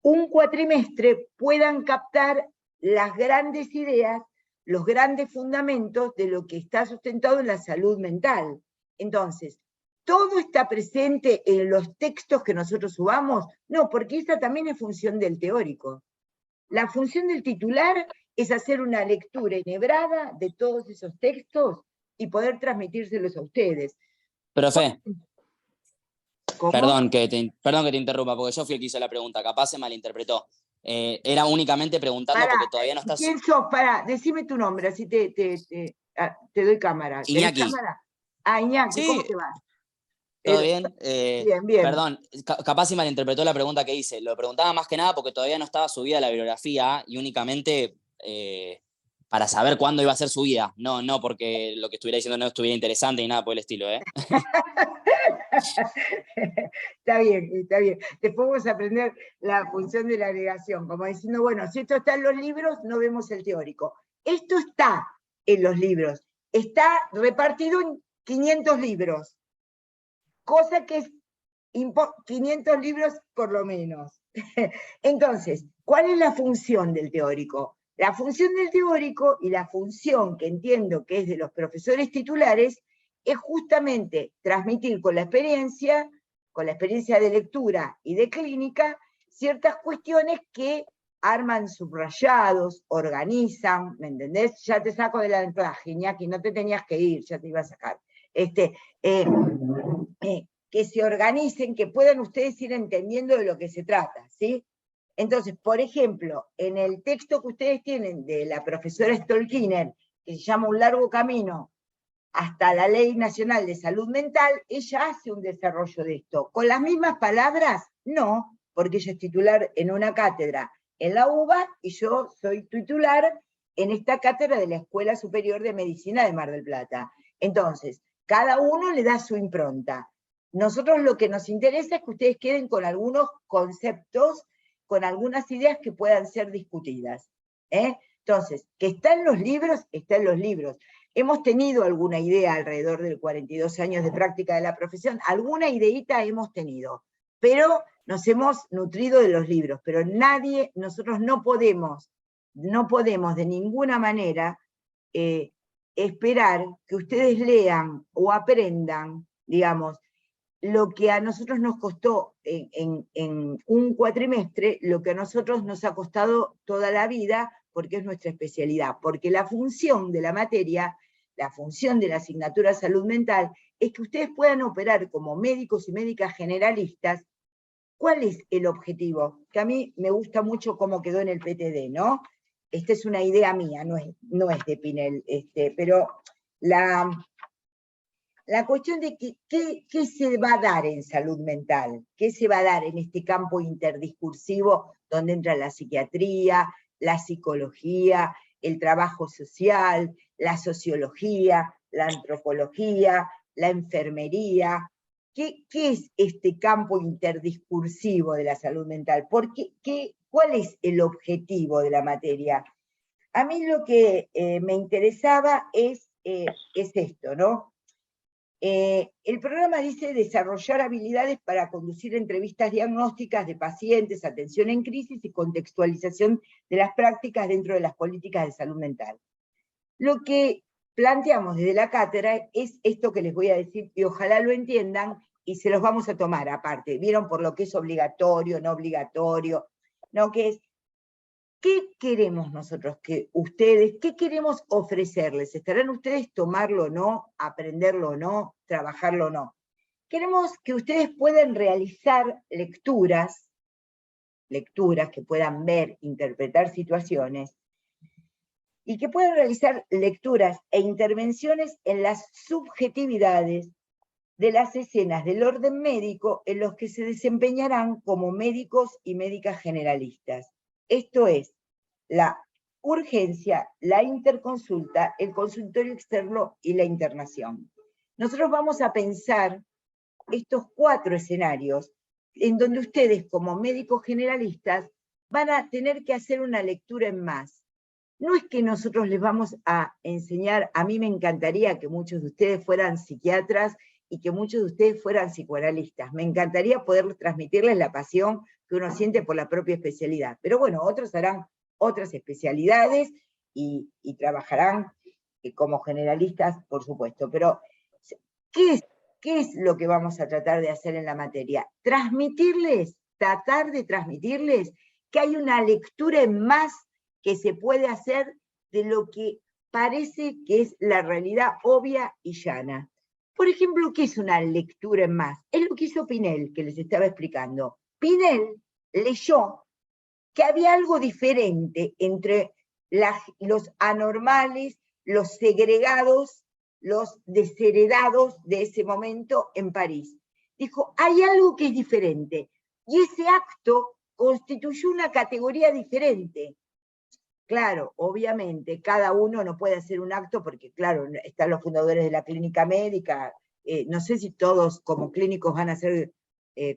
un cuatrimestre puedan captar las grandes ideas, los grandes fundamentos de lo que está sustentado en la salud mental. Entonces, ¿todo está presente en los textos que nosotros subamos? No, porque esa también es función del teórico. La función del titular es hacer una lectura enhebrada de todos esos textos y poder transmitírselos a ustedes. Profe, ¿Cómo? perdón que te interrumpa, porque yo fui el que hizo la pregunta, capaz se malinterpretó. Era únicamente preguntando porque todavía no estás... ¿Quién sos? Pará, decime tu nombre, así te doy cámara. Iñaki. Cámara? Ah, Iñaki, Sí. ¿cómo te va? ¿Todo bien? Bien, bien. Perdón, capaz si malinterpretó la pregunta que hice. Lo preguntaba más que nada porque todavía no estaba subida la bibliografía y únicamente para saber cuándo iba a ser subida. No porque lo que estuviera diciendo no estuviera interesante ni nada por el estilo, ¿eh? Está bien, está bien. Después vamos a aprender la función de la agregación, como diciendo, bueno, si esto está en los libros, no vemos el teórico. Esto está en los libros, está repartido en 500 libros, cosa que es 500 libros por lo menos. Entonces, ¿cuál es la función del teórico? La función del teórico y la función que entiendo que es de los profesores titulares es justamente transmitir con la experiencia de lectura y de clínica, ciertas cuestiones que arman subrayados, organizan, ¿me entendés? Ya te saco del anclaje, Iñaki, no te tenías que ir, ya te iba a sacar. Que se organicen, que puedan ustedes ir entendiendo de lo que se trata, ¿sí? Entonces, por ejemplo, en el texto que ustedes tienen de la profesora Stolkiner, que se llama Un largo camino hasta la Ley Nacional de Salud Mental, ella hace un desarrollo de esto. ¿Con las mismas palabras? No, porque ella es titular en una cátedra en la UBA y yo soy titular en esta cátedra de la Escuela Superior de Medicina de Mar del Plata. Entonces, cada uno le da su impronta. Nosotros lo que nos interesa es que ustedes queden con algunos conceptos, con algunas ideas que puedan ser discutidas. Entonces, que está en los libros, está en los libros. Hemos tenido alguna idea alrededor de 42 años de práctica de la profesión, alguna ideita hemos tenido, pero nos hemos nutrido de los libros, pero nosotros no podemos de ninguna manera esperar que ustedes lean o aprendan, digamos, lo que a nosotros nos costó en un cuatrimestre, lo que a nosotros nos ha costado toda la vida, porque es nuestra especialidad, porque la función de la materia, la función de la asignatura salud mental, es que ustedes puedan operar como médicos y médicas generalistas. ¿Cuál es el objetivo? Que a mí me gusta mucho cómo quedó en el PTD, ¿no? Esta es una idea mía, no es de Pinel, pero la cuestión de qué se va a dar en salud mental, qué se va a dar en este campo interdiscursivo donde entra la psiquiatría, la psicología, el trabajo social, la sociología, la antropología, la enfermería. ¿Qué es este campo interdiscursivo de la salud mental? ¿Cuál es el objetivo de la materia? A mí lo que me interesaba es esto, ¿no? El programa dice desarrollar habilidades para conducir entrevistas diagnósticas de pacientes, atención en crisis y contextualización de las prácticas dentro de las políticas de salud mental. Lo que planteamos desde la cátedra es esto que les voy a decir y ojalá lo entiendan y se los vamos a tomar aparte. ¿Vieron por lo que es obligatorio, no obligatorio? ¿No? Que es, ¿qué queremos nosotros que ustedes, qué queremos ofrecerles? ¿Estarán ustedes tomarlo o no, aprenderlo o no, trabajarlo o no? Queremos que ustedes puedan realizar lecturas que puedan ver, interpretar situaciones, y que puedan realizar lecturas e intervenciones en las subjetividades, de las escenas del orden médico en los que se desempeñarán como médicos y médicas generalistas. Esto es, la urgencia, la interconsulta, el consultorio externo y la internación. Nosotros vamos a pensar estos 4 escenarios en donde ustedes como médicos generalistas van a tener que hacer una lectura en más. No es que nosotros les vamos a enseñar, a mí me encantaría que muchos de ustedes fueran psiquiatras y que muchos de ustedes fueran psicoanalistas. Me encantaría poder transmitirles la pasión que uno siente por la propia especialidad. Pero bueno, otros harán otras especialidades y trabajarán como generalistas, por supuesto. Pero, ¿qué es lo que vamos a tratar de hacer en la materia? Tratar de transmitirles que hay una lectura en más que se puede hacer de lo que parece que es la realidad obvia y llana. Por ejemplo, ¿qué es una lectura en más? Es lo que hizo Pinel, que les estaba explicando. Pinel leyó que había algo diferente entre los anormales, los segregados, los desheredados de ese momento en París. Dijo, hay algo que es diferente, y ese acto constituyó una categoría diferente. Claro, obviamente, cada uno no puede hacer un acto porque, claro, están los fundadores de la clínica médica, no sé si todos como clínicos van a ser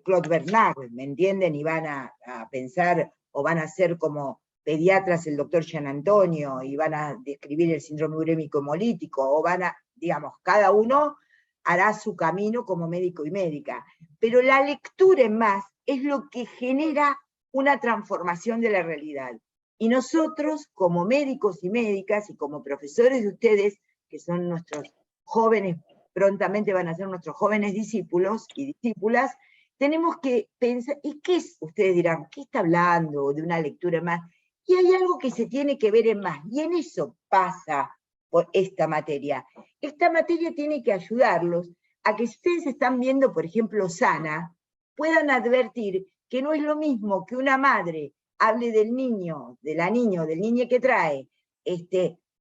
Claude Bernard, ¿me entienden? Y van a pensar, o van a ser como pediatras el doctor Gian Antonio, y van a describir el síndrome urémico hemolítico, o van a, digamos, cada uno hará su camino como médico y médica. Pero la lectura en más es lo que genera una transformación de la realidad. Y nosotros, como médicos y médicas, y como profesores de ustedes, que son nuestros jóvenes, prontamente van a ser nuestros jóvenes discípulos y discípulas, tenemos que pensar, ¿y qué es? Ustedes dirán, ¿qué está hablando de una lectura más? Y hay algo que se tiene que ver en más, y en eso pasa por esta materia. Esta materia tiene que ayudarlos a que si ustedes están viendo, por ejemplo, Sana, puedan advertir que no es lo mismo que una madre hable del niño, de la niña o del niño que trae,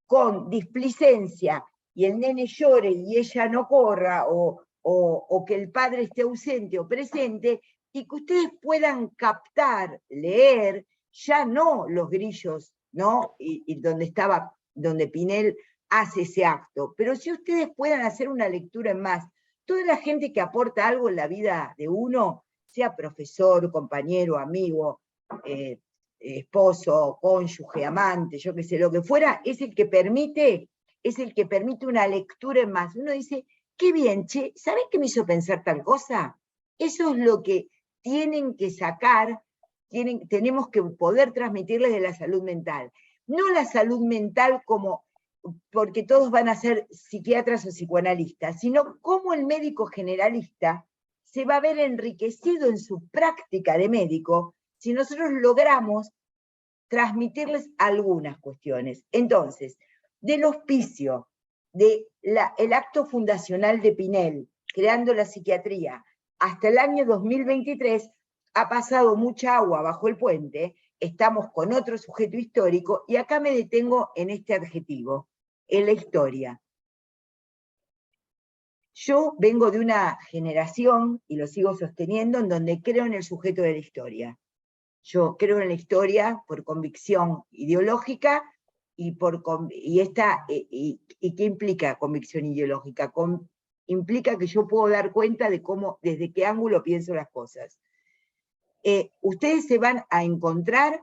con displicencia, y el nene llore y ella no corra, o que el padre esté ausente o presente, y que ustedes puedan captar, leer, ya no los grillos, ¿no? Y donde Pinel hace ese acto, pero si ustedes puedan hacer una lectura en más, toda la gente que aporta algo en la vida de uno, sea profesor, compañero, amigo, esposo, cónyuge, amante, yo qué sé, lo que fuera, es el que permite una lectura en más. Uno dice, qué bien, che, ¿sabés qué me hizo pensar tal cosa? Eso es lo que tienen que sacar, tenemos que poder transmitirles de la salud mental. No la salud mental como, porque todos van a ser psiquiatras o psicoanalistas, sino cómo el médico generalista se va a ver enriquecido en su práctica de médico si nosotros logramos transmitirles algunas cuestiones. Entonces, del hospicio, el acto fundacional de Pinel, creando la psiquiatría, hasta el año 2023, ha pasado mucha agua bajo el puente, estamos con otro sujeto histórico, y acá me detengo en este adjetivo, en la historia. Yo vengo de una generación, y lo sigo sosteniendo, en donde creo en el sujeto de la historia. Yo creo en la historia por convicción ideológica, ¿y qué implica convicción ideológica? Implica que yo puedo dar cuenta de cómo, desde qué ángulo pienso las cosas. Ustedes se van a encontrar,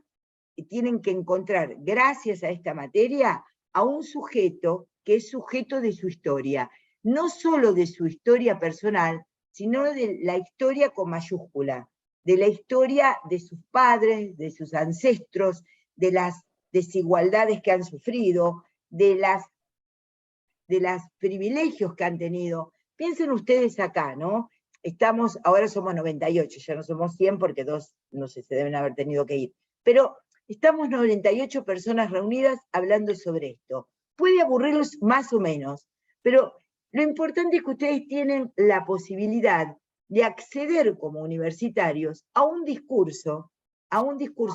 tienen que encontrar, gracias a esta materia, a un sujeto que es sujeto de su historia, no solo de su historia personal, sino de la historia con mayúscula, de la historia de sus padres, de sus ancestros, de las desigualdades que han sufrido, de los privilegios que han tenido. Piensen ustedes acá, ¿no? Ahora somos 98, ya no somos 100 porque 2, no sé, se deben haber tenido que ir. Pero estamos 98 personas reunidas hablando sobre esto. Puede aburrirlos más o menos, pero lo importante es que ustedes tienen la posibilidad de acceder como universitarios a un discurso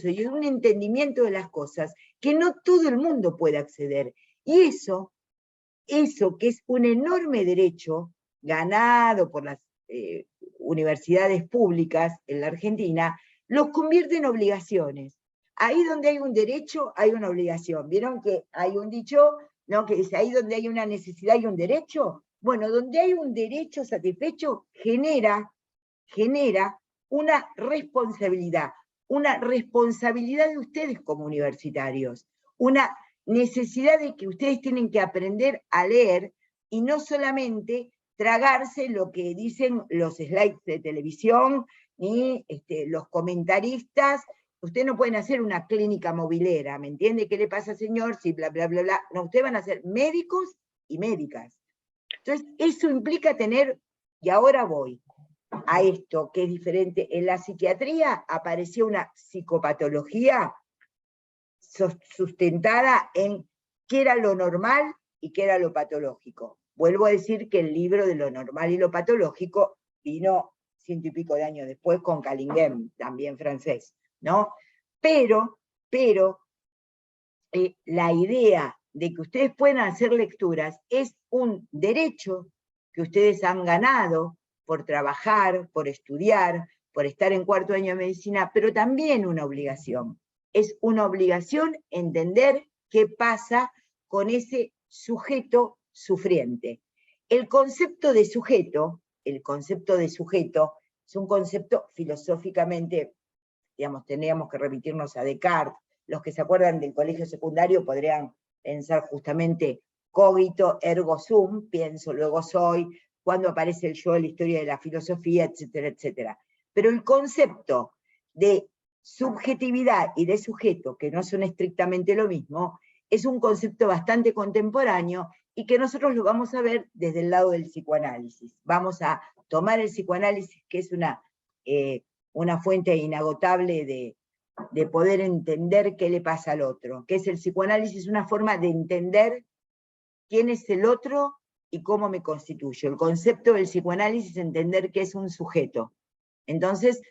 y un entendimiento de las cosas que no todo el mundo puede acceder. Y eso que es un enorme derecho, ganado por las universidades públicas en la Argentina, los convierte en obligaciones. Ahí donde hay un derecho, hay una obligación. ¿Vieron que hay un dicho, ¿no?, que dice, ahí donde hay una necesidad hay un derecho? Bueno, donde hay un derecho satisfecho, genera una responsabilidad de ustedes como universitarios, una necesidad de que ustedes tienen que aprender a leer y no solamente tragarse lo que dicen los slides de televisión ni los comentaristas. Ustedes no pueden hacer una clínica movilera, ¿me entiende? ¿Qué le pasa, señor? Si bla, bla, bla, bla. No, ustedes van a ser médicos y médicas. Entonces, eso implica tener, y ahora voy a esto, que es diferente. En la psiquiatría apareció una psicopatología sustentada en qué era lo normal y qué era lo patológico. Vuelvo a decir que el libro de lo normal y lo patológico vino 100 y pico de años después con Calinghem, también francés, ¿no? Pero la idea de que ustedes puedan hacer lecturas es un derecho que ustedes han ganado por trabajar, por estudiar, por estar en cuarto año de medicina, pero también una obligación. Es una obligación entender qué pasa con ese sujeto sufriente. El concepto de sujeto es un concepto filosóficamente, digamos, tendríamos que remitirnos a Descartes. Los que se acuerdan del colegio secundario podrían pensar justamente cogito ergo sum, pienso, luego soy, cuando aparece el yo en la historia de la filosofía, etcétera, etcétera. Pero el concepto de subjetividad y de sujeto, que no son estrictamente lo mismo, es un concepto bastante contemporáneo y que nosotros lo vamos a ver desde el lado del psicoanálisis. Vamos a tomar el psicoanálisis, que es una fuente inagotable de poder entender qué le pasa al otro, que es el psicoanálisis, una forma de entender quién es el otro y cómo me constituyo. El concepto del psicoanálisis es entender qué es un sujeto. Entonces,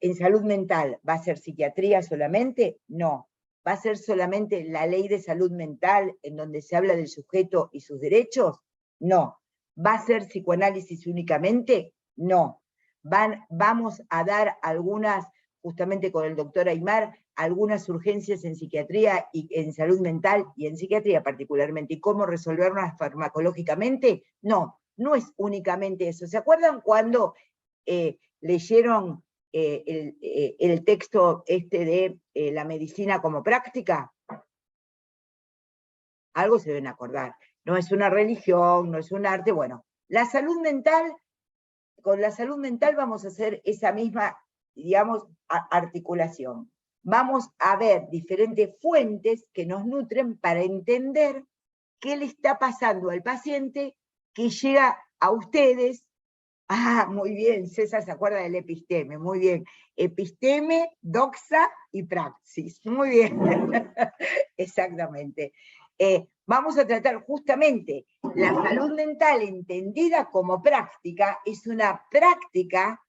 ¿en salud mental va a ser psiquiatría solamente? No. ¿Va a ser solamente la ley de salud mental en donde se habla del sujeto y sus derechos? No. ¿Va a ser psicoanálisis únicamente? No. Vamos a dar algunas, justamente con el doctor Aymar, algunas urgencias en psiquiatría y en salud mental y en psiquiatría particularmente, y cómo resolverlas farmacológicamente. No, no es únicamente eso. ¿Se acuerdan cuando leyeron el texto de la medicina como práctica? Algo se deben acordar. No es una religión, no es un arte. Bueno, la salud mental, con la salud mental vamos a hacer esa misma, digamos, articulación. Vamos a ver diferentes fuentes que nos nutren para entender qué le está pasando al paciente que llega a ustedes. Ah, muy bien, César se acuerda del episteme, muy bien. Episteme, doxa y praxis, muy bien. Exactamente. Vamos a tratar justamente la salud mental entendida como práctica, es una práctica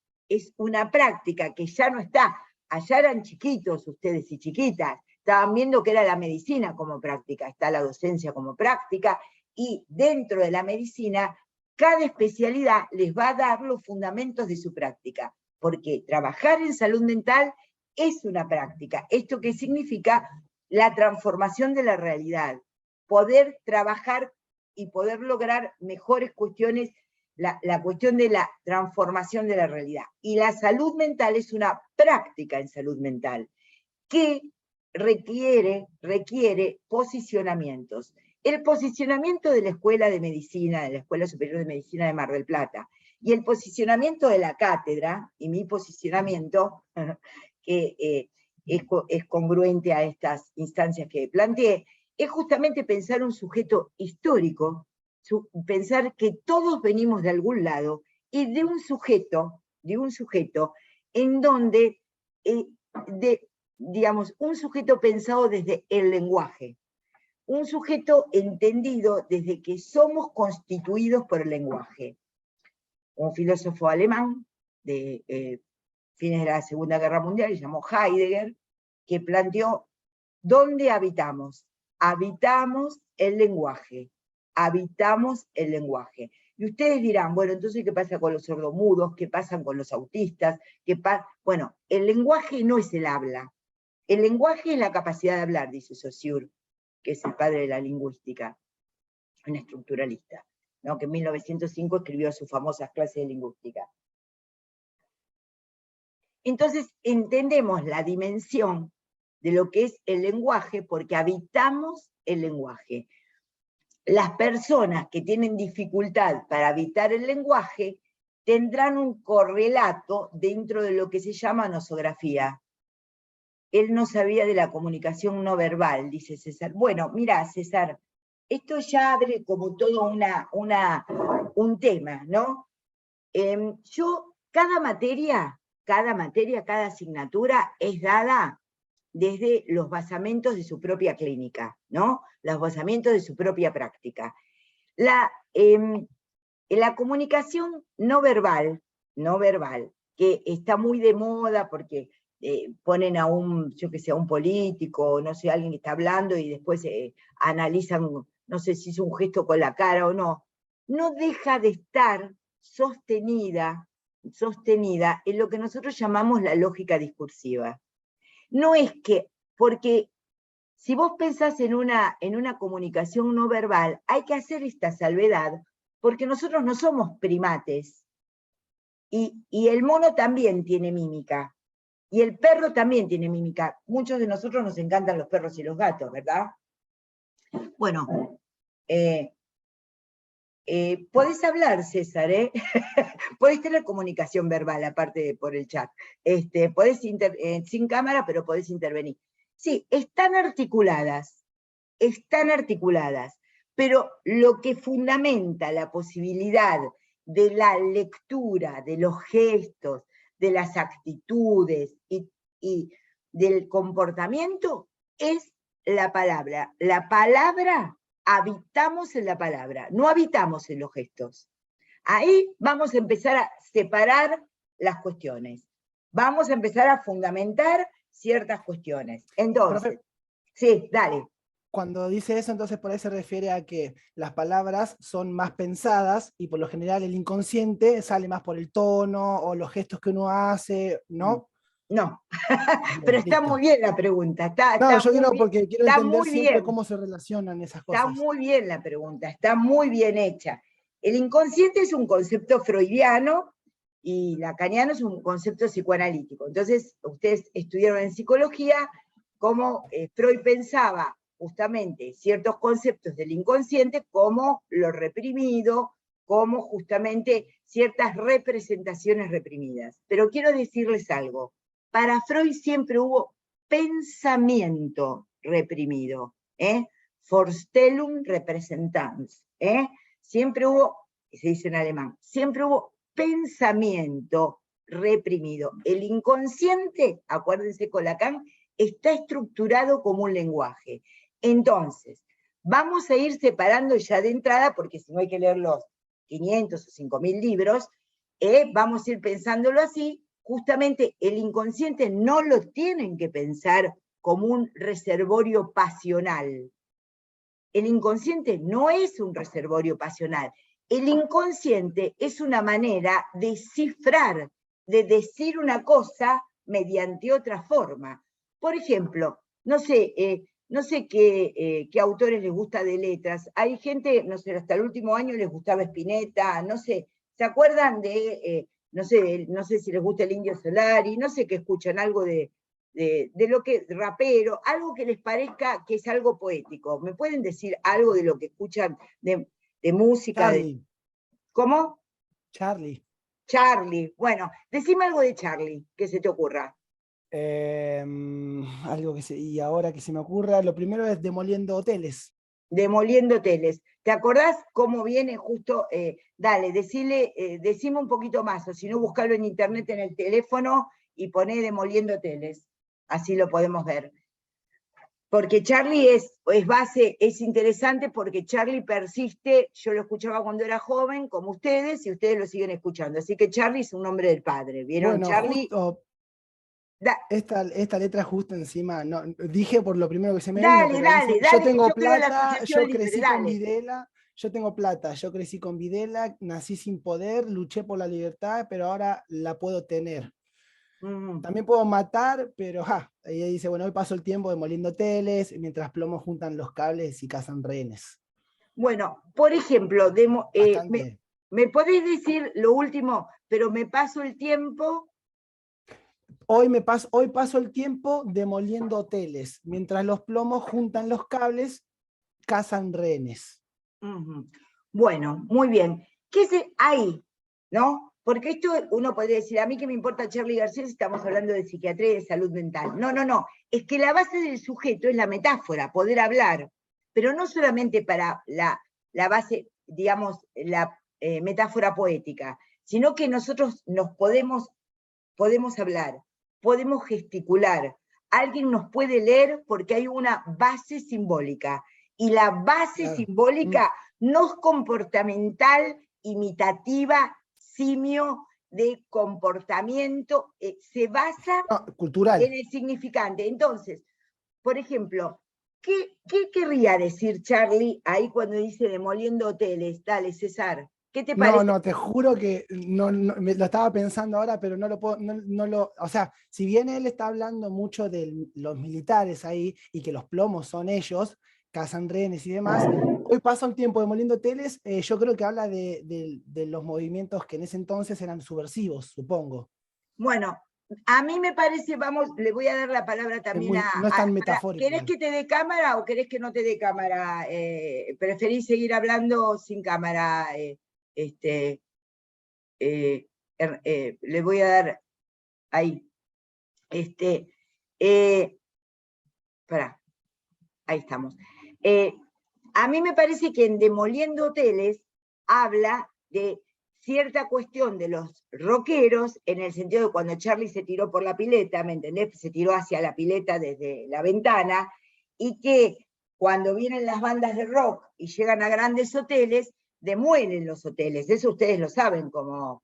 que ya no está. Allá eran chiquitos ustedes y chiquitas, estaban viendo que era la medicina como práctica, está la docencia como práctica, y dentro de la medicina, cada especialidad les va a dar los fundamentos de su práctica, porque trabajar en salud mental es una práctica. ¿Esto qué significa? La transformación de la realidad, poder trabajar y poder lograr mejores cuestiones, la cuestión de la transformación de la realidad. Y la salud mental es una práctica en salud mental que requiere posicionamientos. El posicionamiento de la Escuela de Medicina, de la Escuela Superior de Medicina de Mar del Plata, y el posicionamiento de la cátedra, y mi posicionamiento, que es congruente a estas instancias que planteé, es justamente pensar un sujeto histórico, pensar que todos venimos de algún lado, y de un sujeto en donde, digamos, un sujeto pensado desde el lenguaje, un sujeto entendido desde que somos constituidos por el lenguaje. Un filósofo alemán de fines de la Segunda Guerra Mundial, se llamó Heidegger, que planteó, ¿dónde habitamos? Habitamos el lenguaje. Y ustedes dirán, bueno, entonces, ¿qué pasa con los sordomudos? ¿Qué pasa con los autistas? Bueno, el lenguaje no es el habla. El lenguaje es la capacidad de hablar, dice Saussure, que es el padre de la lingüística, un estructuralista, ¿no? Que en 1905 escribió sus famosas clases de lingüística. Entonces, entendemos la dimensión de lo que es el lenguaje porque habitamos el lenguaje. Las personas que tienen dificultad para habitar el lenguaje tendrán un correlato dentro de lo que se llama nosografía. Él no sabía de la comunicación no verbal, dice César. Bueno, mira, César, esto ya abre como todo un tema, ¿no? Cada materia, cada asignatura es dada desde los basamentos de su propia clínica, ¿no? Los basamentos de su propia práctica. La comunicación no verbal, que está muy de moda porque ponen a yo que sé, a un político, no sé, alguien que está hablando y después analizan, no sé si hizo un gesto con la cara o no, no deja de estar sostenida en lo que nosotros llamamos la lógica discursiva. No es que, porque si vos pensás en una comunicación no verbal, hay que hacer esta salvedad, porque nosotros no somos primates, y el mono también tiene mímica, y el perro también tiene mímica. Muchos de nosotros nos encantan los perros y los gatos, ¿verdad? Bueno, podés hablar, César, ¿eh? Podés tener comunicación verbal, aparte de por el chat. Podés sin cámara, pero podés intervenir. Sí, están articuladas, pero lo que fundamenta la posibilidad de la lectura, de los gestos, de las actitudes y del comportamiento es la palabra. La palabra, habitamos en la palabra, no habitamos en los gestos. Ahí vamos a empezar a separar las cuestiones. Vamos a empezar a fundamentar ciertas cuestiones. Entonces, sí, dale. Cuando dice eso, entonces por ahí se refiere a que las palabras son más pensadas y por lo general el inconsciente sale más por el tono o los gestos que uno hace, ¿no? No, pero está muy bien la pregunta. Porque quiero entender siempre cómo se relacionan esas cosas. Está muy bien la pregunta, está muy bien hecha. El inconsciente es un concepto freudiano y lacaniano es un concepto psicoanalítico. Entonces, ustedes estudiaron en psicología cómo Freud pensaba justamente ciertos conceptos del inconsciente como lo reprimido, como justamente ciertas representaciones reprimidas. Pero quiero decirles algo. Para Freud siempre hubo pensamiento reprimido, Vorstellung Repräsentanz, siempre hubo, se dice en alemán, siempre hubo pensamiento reprimido. El inconsciente, acuérdense con Lacan, está estructurado como un lenguaje. Entonces, vamos a ir separando ya de entrada, porque si no hay que leer los 500 o 5000 libros, vamos a ir pensándolo así. Justamente el inconsciente no lo tienen que pensar como un reservorio pasional. El inconsciente no es un reservorio pasional. El inconsciente es una manera de cifrar, de decir una cosa mediante otra forma. Por ejemplo, no sé qué autores les gusta de letras. Hay gente, no sé, hasta el último año les gustaba Spinetta, no sé, ¿se acuerdan de... no sé si les gusta el Indio Solari, no sé qué escuchan, algo de lo que, rapero, algo que les parezca que es algo poético? ¿Me pueden decir algo de lo que escuchan de música? Charlie. ¿Cómo? Charlie. Charlie. Bueno, decime algo de Charlie, que se te ocurra. Y ahora que se me ocurra, lo primero es Demoliendo Hoteles. Demoliendo Hoteles. ¿Te acordás cómo viene justo? Dale, decime un poquito más, o si no, buscalo en internet en el teléfono y poné Demoliendo Hoteles. Así lo podemos ver. Porque Charlie es base, es interesante porque Charlie persiste, yo lo escuchaba cuando era joven, como ustedes, y ustedes lo siguen escuchando. Así que Charlie es un nombre del padre. ¿Vieron? Bueno, Charlie. Esta letra justo encima, no, dije por lo primero que se me dale, vino, dale, yo tengo yo creo plata, yo crecí con Videla, yo tengo plata, yo crecí con Videla, nací sin poder, luché por la libertad, pero ahora la puedo tener. También puedo matar, pero ella dice, bueno, hoy paso el tiempo demoliendo teles, mientras plomos juntan los cables y cazan rehenes. Bueno, por ejemplo, Bastante. ¿me podés decir lo último? Pero me paso el tiempo... Hoy paso el tiempo demoliendo hoteles, mientras los plomos juntan los cables, cazan rehenes. Bueno, muy bien. ¿Qué es ahí? ¿No? Porque esto uno podría decir, a mí que me importa Charly García si estamos hablando de psiquiatría y de salud mental. No, no, no. Es que la base del sujeto es la metáfora, poder hablar. Pero no solamente para la base, digamos, la metáfora poética, sino que nosotros nos podemos hablar, podemos gesticular. Alguien nos puede leer porque hay una base simbólica. Y la base simbólica no es comportamental, imitativa, simio de comportamiento, se basa cultural. en el significante. Entonces, por ejemplo, ¿qué querría decir Charly ahí cuando dice demoliendo hoteles? Dale, César, ¿qué te parece? No, te juro que no, me lo estaba pensando ahora, pero no lo puedo, o sea, si bien él está hablando mucho de los militares ahí y que los plomos son ellos, cazan rehenes y demás, hoy paso el tiempo demoliendo hoteles, yo creo que habla de los movimientos que en ese entonces eran subversivos, supongo. Bueno, a mí me parece, vamos, le voy a dar la palabra también no es tan metafórico. ¿Querés que te dé cámara o querés que no te dé cámara? ¿Preferís seguir hablando sin cámara? Le voy a dar ahí. Pará, ahí estamos. A mí me parece que en Demoliendo Hoteles habla de cierta cuestión de los rockeros, en el sentido de cuando Charly se tiró por la pileta, ¿me entendés? Se tiró hacia la pileta desde la ventana, y que cuando vienen las bandas de rock y llegan a grandes hoteles, demuelen los hoteles. Eso ustedes lo saben como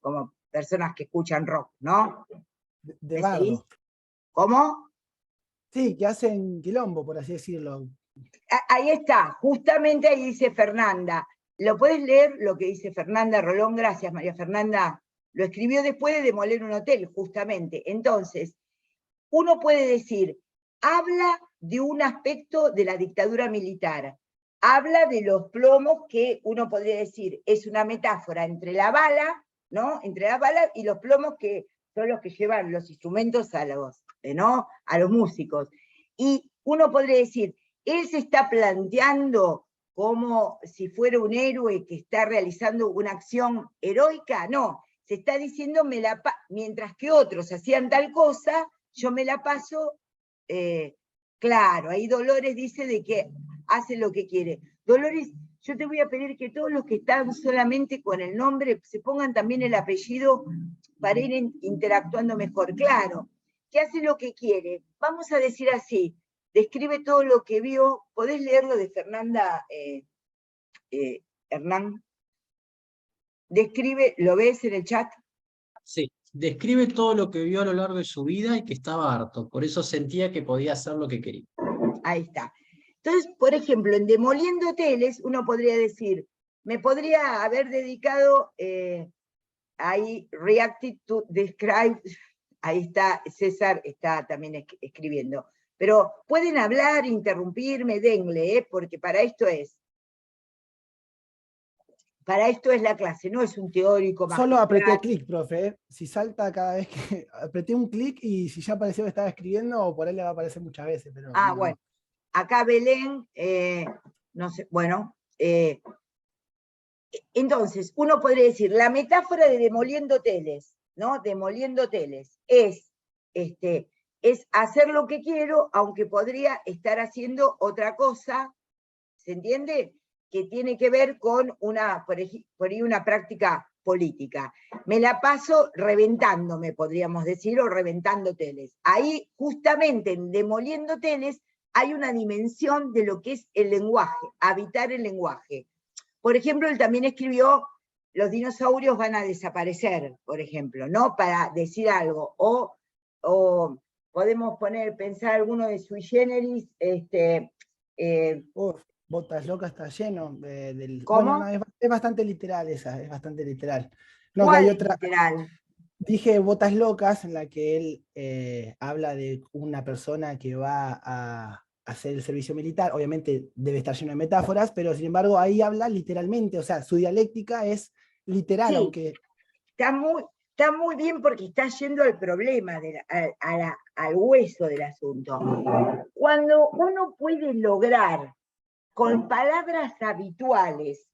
personas que escuchan rock, ¿no? De bardo. ¿Cómo? Sí, que hacen quilombo, por así decirlo. Ahí está, justamente ahí dice Fernanda. ¿Lo puedes leer lo que dice Fernanda Rolón? Gracias, María Fernanda. Lo escribió después de demoler un hotel, justamente. Entonces, uno puede decir, habla de un aspecto de la dictadura militar, habla de los plomos que uno podría decir, es una metáfora entre la bala, ¿no? Entre la bala y los plomos que son los que llevan los instrumentos a los músicos. Y uno podría decir, él se está planteando como si fuera un héroe que está realizando una acción heroica. No, se está diciendo, mientras que otros hacían tal cosa, yo me la paso, claro, ahí Dolores dice de que hace lo que quiere. Dolores, yo te voy a pedir que todos los que están solamente con el nombre se pongan también el apellido para ir interactuando mejor. Claro, que hace lo que quiere. Vamos a decir así, describe todo lo que vio. ¿Podés leerlo de Fernanda, Hernán? Describe, ¿lo ves en el chat? Sí, describe todo lo que vio a lo largo de su vida y que estaba harto, por eso sentía que podía hacer lo que quería. Ahí está. Entonces, por ejemplo, en Demoliendo Hoteles, uno podría decir, me podría haber dedicado ahí, reacted to describe, ahí está, César está también escribiendo. Pero pueden hablar, interrumpirme, denle, porque para esto es la clase, no es un teórico más. Solo apreté clic, profe. Si salta cada vez que apreté un clic y si ya apareció que estaba escribiendo, o por ahí le va a aparecer muchas veces. Pero no. Bueno. Acá Belén, no sé, bueno. Entonces, uno podría decir, la metáfora de Demoliendo Hoteles, ¿no? Demoliendo Hoteles es hacer lo que quiero, aunque podría estar haciendo otra cosa, ¿se entiende? Que tiene que ver con por ahí una práctica política. Me la paso reventándome, podríamos decir, o reventando hoteles. Ahí, justamente en Demoliendo Hoteles, hay una dimensión de lo que es el lenguaje, habitar el lenguaje. Por ejemplo, él también escribió, los dinosaurios van a desaparecer, por ejemplo, ¿no? Para decir algo. O podemos pensar alguno de sui generis, Botas Locas está lleno del... ¿Cómo? Bueno, no, es bastante literal esa, es bastante literal. No, que ¿Cuál hay es otra... literal? Dije Botas Locas, en la que él habla de una persona que va a hacer el servicio militar. Obviamente debe estar lleno de metáforas, pero sin embargo ahí habla literalmente, o sea, su dialéctica es literal, Sí. aunque... Está muy bien porque está yendo al problema, al hueso del asunto. Cuando uno puede lograr con palabras habituales,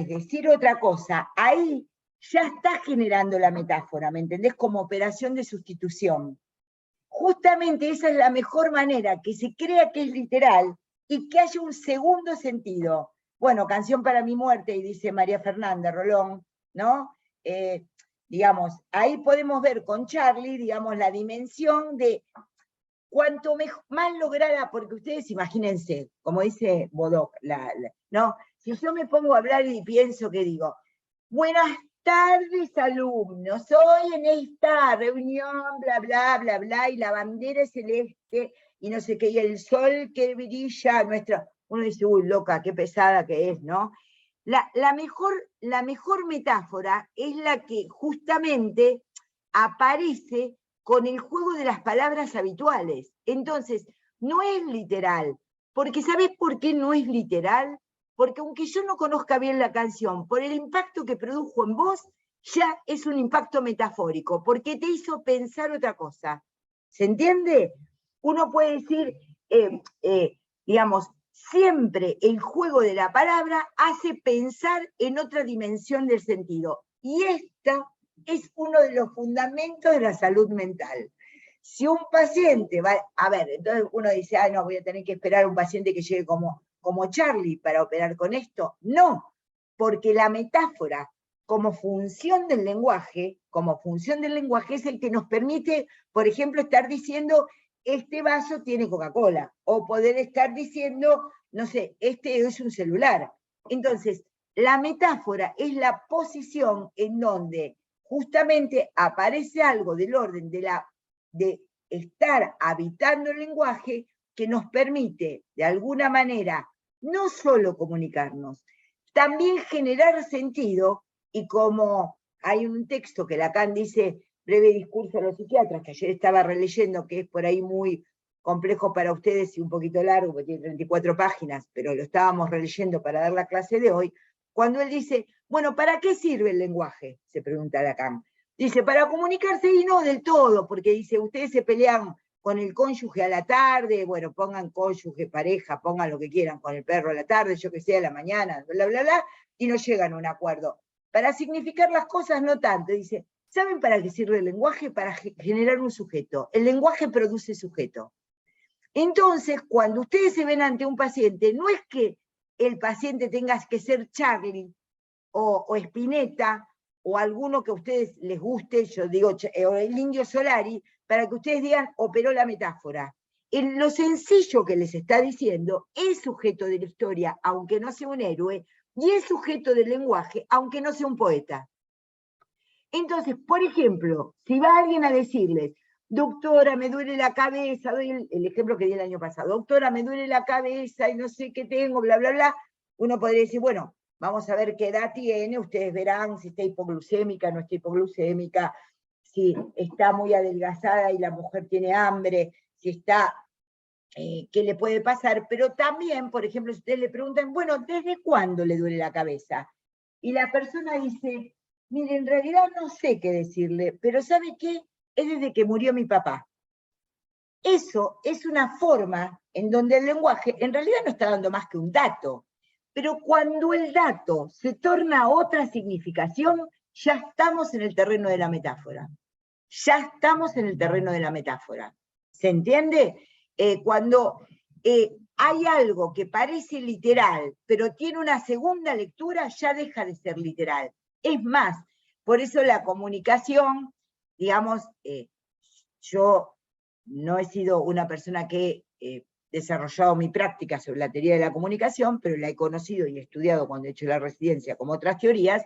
decir otra cosa, ahí ya está generando la metáfora, ¿me entendés? Como operación de sustitución. Justamente esa es la mejor manera, que se crea que es literal y que haya un segundo sentido. Bueno, Canción para mi muerte, y dice María Fernanda Rolón, ¿no? Digamos, ahí podemos ver con Charlie, digamos, la dimensión de cuanto más lograra, porque ustedes imagínense, como dice Bodoc, ¿no? Si yo me pongo a hablar y pienso que digo, buenas tardes, alumnos, hoy en esta reunión, bla, bla, bla, bla, y la bandera es celeste, y no sé qué, y el sol que brilla, uno dice, uy, loca, qué pesada que es, ¿no? La mejor metáfora es la que justamente aparece con el juego de las palabras habituales. Entonces, no es literal, porque ¿sabés por qué no es literal? Porque aunque yo no conozca bien la canción, por el impacto que produjo en vos, ya es un impacto metafórico, porque te hizo pensar otra cosa. ¿Se entiende? Uno puede decir, digamos, siempre el juego de la palabra hace pensar en otra dimensión del sentido. Y esta es uno de los fundamentos de la salud mental. Si un paciente va, a ver, entonces uno dice, no, voy a tener que esperar a un paciente que llegue como Charlie para operar con esto. No, porque la metáfora como función del lenguaje es el que nos permite, por ejemplo, estar diciendo, este vaso tiene Coca-Cola, o poder estar diciendo, no sé, este es un celular. Entonces, la metáfora es la posición en donde justamente aparece algo del orden de estar habitando el lenguaje que nos permite, de alguna manera, no solo comunicarnos, también generar sentido, y como hay un texto que Lacan dice, breve discurso a los psiquiatras, que ayer estaba releyendo, que es por ahí muy complejo para ustedes y un poquito largo, porque tiene 34 páginas, pero lo estábamos releyendo para dar la clase de hoy, cuando él dice, bueno, ¿para qué sirve el lenguaje? Se pregunta Lacan. Dice, para comunicarse, y no del todo, porque dice, ustedes se pelean con el cónyuge a la tarde, bueno, pongan cónyuge, pareja, pongan lo que quieran, con el perro a la tarde, yo que sé, a la mañana, bla, bla, bla, y no llegan a un acuerdo. Para significar las cosas no tanto, dice, ¿saben para qué sirve el lenguaje? Para generar un sujeto. El lenguaje produce sujeto. Entonces, cuando ustedes se ven ante un paciente, no es que el paciente tenga que ser Charlie o Spinetta o alguno que a ustedes les guste, yo digo, o el Indio Solari, para que ustedes digan, operó la metáfora. En lo sencillo que les está diciendo, es sujeto de la historia, aunque no sea un héroe, y es sujeto del lenguaje, aunque no sea un poeta. Entonces, por ejemplo, si va alguien a decirles, doctora, me duele la cabeza, doy el ejemplo que di el año pasado, doctora, me duele la cabeza y no sé qué tengo, bla, bla, bla, uno podría decir, bueno, vamos a ver qué edad tiene, ustedes verán si está hipoglucémica, no está hipoglucémica, si está muy adelgazada y la mujer tiene hambre, si está, qué le puede pasar, pero también, por ejemplo, si ustedes le preguntan, bueno, ¿desde cuándo le duele la cabeza? Y la persona dice, mire, en realidad no sé qué decirle, pero ¿sabe qué? Es desde que murió mi papá. Eso es una forma en donde el lenguaje en realidad no está dando más que un dato, pero cuando el dato se torna a otra significación, ya estamos en el terreno de la metáfora. Ya estamos en el terreno de la metáfora. ¿Se entiende? Cuando hay algo que parece literal, pero tiene una segunda lectura, ya deja de ser literal. Es más, por eso la comunicación, digamos, yo no he sido una persona que he desarrollado mi práctica sobre la teoría de la comunicación, pero la he conocido y he estudiado cuando he hecho la residencia como otras teorías.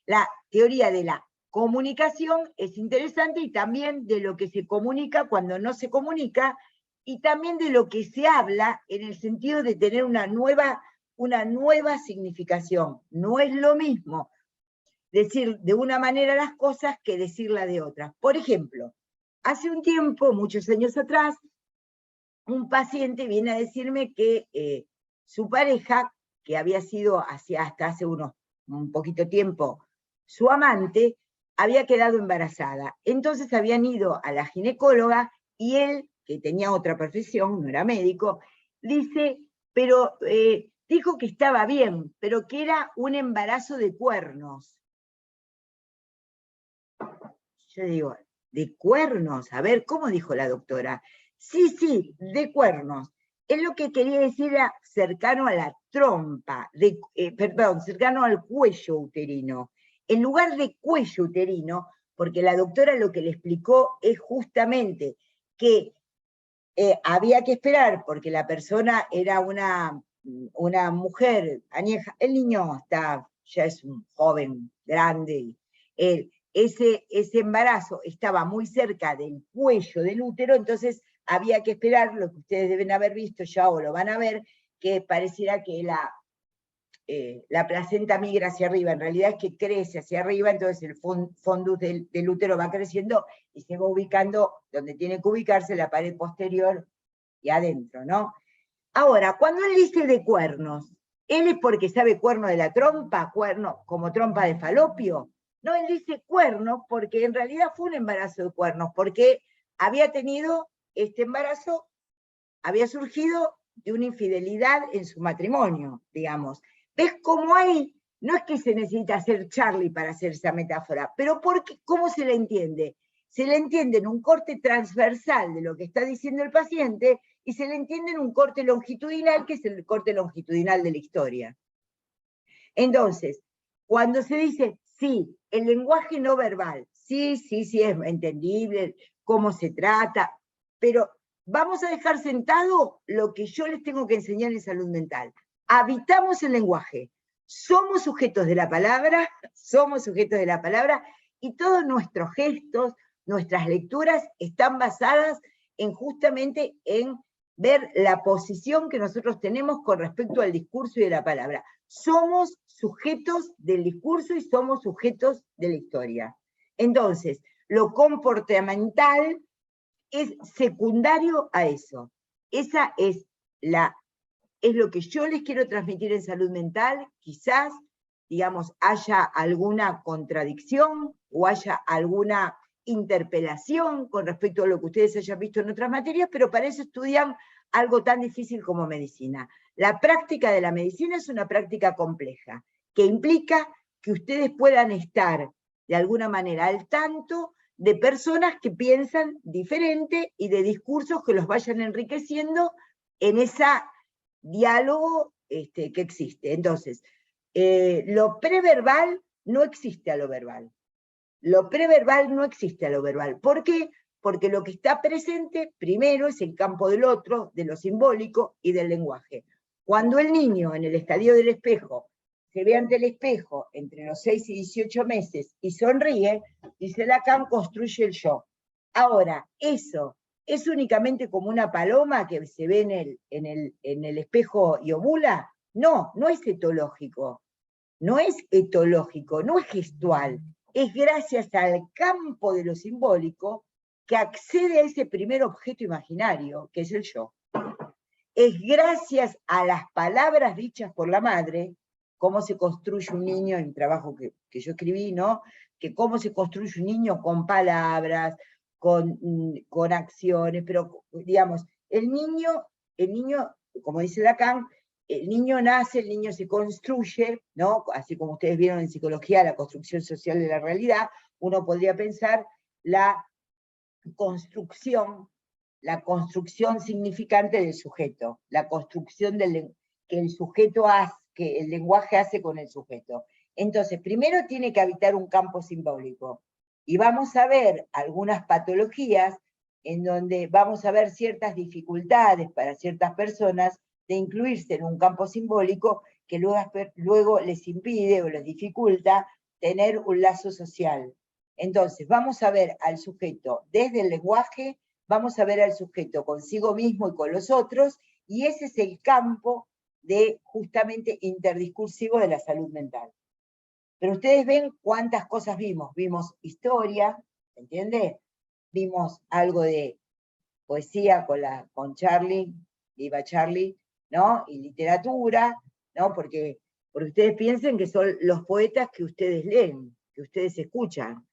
La teoría de la comunicación es interesante, y también de lo que se comunica cuando no se comunica, y también de lo que se habla en el sentido de tener una nueva una nueva significación. No es lo mismo decir de una manera las cosas que decirla de otra. Por ejemplo, hace un tiempo, muchos años atrás, un paciente viene a decirme que su pareja, que había sido hasta hace un poquito tiempo su amante, había quedado embarazada. Entonces habían ido a la ginecóloga y él, que tenía otra profesión, no era médico, dice, pero dijo que estaba bien, pero que era un embarazo de cuernos. Yo digo, ¿de cuernos? A ver, ¿cómo dijo la doctora? Sí, de cuernos. Él lo que quería decir era cercano a la trompa, cercano al cuello uterino. En lugar de cuello uterino, porque la doctora lo que le explicó es justamente que había que esperar, porque la persona era una mujer añeja, el niño ya es un joven grande, y ese embarazo estaba muy cerca del cuello del útero, entonces había que esperar, lo que ustedes deben haber visto ya o lo van a ver, que pareciera que la placenta migra hacia arriba, en realidad es que crece hacia arriba, entonces el fundus del útero va creciendo y se va ubicando donde tiene que ubicarse la pared posterior y adentro, ¿no? Ahora, cuando él dice de cuernos, ¿él es porque sabe cuerno de la trompa, cuerno como trompa de falopio? No, él dice cuernos porque en realidad fue un embarazo de cuernos, porque había tenido este embarazo, había surgido de una infidelidad en su matrimonio, digamos. ¿Ves cómo ahí? No es que se necesita hacer Charlie para hacer esa metáfora, pero ¿cómo se le entiende? Se le entiende en un corte transversal de lo que está diciendo el paciente y se le entiende en un corte longitudinal, que es el corte longitudinal de la historia. Entonces, cuando se dice, sí, el lenguaje no verbal, sí, es entendible, cómo se trata, pero vamos a dejar sentado lo que yo les tengo que enseñar en salud mental. Habitamos el lenguaje, somos sujetos de la palabra, y todos nuestros gestos, nuestras lecturas están basadas justamente en ver la posición que nosotros tenemos con respecto al discurso y de la palabra. Somos sujetos del discurso y somos sujetos de la historia. Entonces, lo comportamental es secundario a eso. Esa es lo que yo les quiero transmitir en salud mental. Quizás, digamos, haya alguna contradicción o haya alguna interpelación con respecto a lo que ustedes hayan visto en otras materias, pero para eso estudian algo tan difícil como medicina. La práctica de la medicina es una práctica compleja, que implica que ustedes puedan estar de alguna manera al tanto de personas que piensan diferente y de discursos que los vayan enriqueciendo en ese diálogo que existe. Entonces, lo preverbal no existe a lo verbal. Lo preverbal no existe a lo verbal. ¿Por qué? Porque lo que está presente primero es el campo del otro, de lo simbólico y del lenguaje. Cuando el niño en el estadio del espejo se ve ante el espejo entre los 6 y 18 meses y sonríe, dice Lacan, construye el yo. Ahora, ¿eso es únicamente como una paloma que se ve en el espejo y ovula? No, no es etológico. No es etológico, no es gestual. Es gracias al campo de lo simbólico que accede a ese primer objeto imaginario, que es el yo. Es gracias a las palabras dichas por la madre, cómo se construye un niño, en el trabajo que yo escribí, ¿no? Que cómo se construye un niño con palabras, con acciones, pero digamos, el niño, como dice Lacan, el niño nace, el niño se construye, ¿no? Así como ustedes vieron en psicología la construcción social de la realidad, uno podría pensar la construcción significante del sujeto, la construcción que el sujeto hace, que el lenguaje hace con el sujeto. Entonces, primero tiene que habitar un campo simbólico, y vamos a ver algunas patologías en donde vamos a ver ciertas dificultades para ciertas personas de incluirse en un campo simbólico que luego les impide o les dificulta tener un lazo social. Entonces, vamos a ver al sujeto desde el lenguaje, vamos a ver al sujeto consigo mismo y con los otros, y ese es el campo de justamente interdiscursivo de la salud mental. Pero ustedes ven cuántas cosas vimos. Vimos historia, ¿entiende? Vimos algo de poesía con Charlie, viva Charlie, ¿no? Y literatura, ¿no? Porque ustedes piensen que son los poetas que ustedes leen, que ustedes escuchan,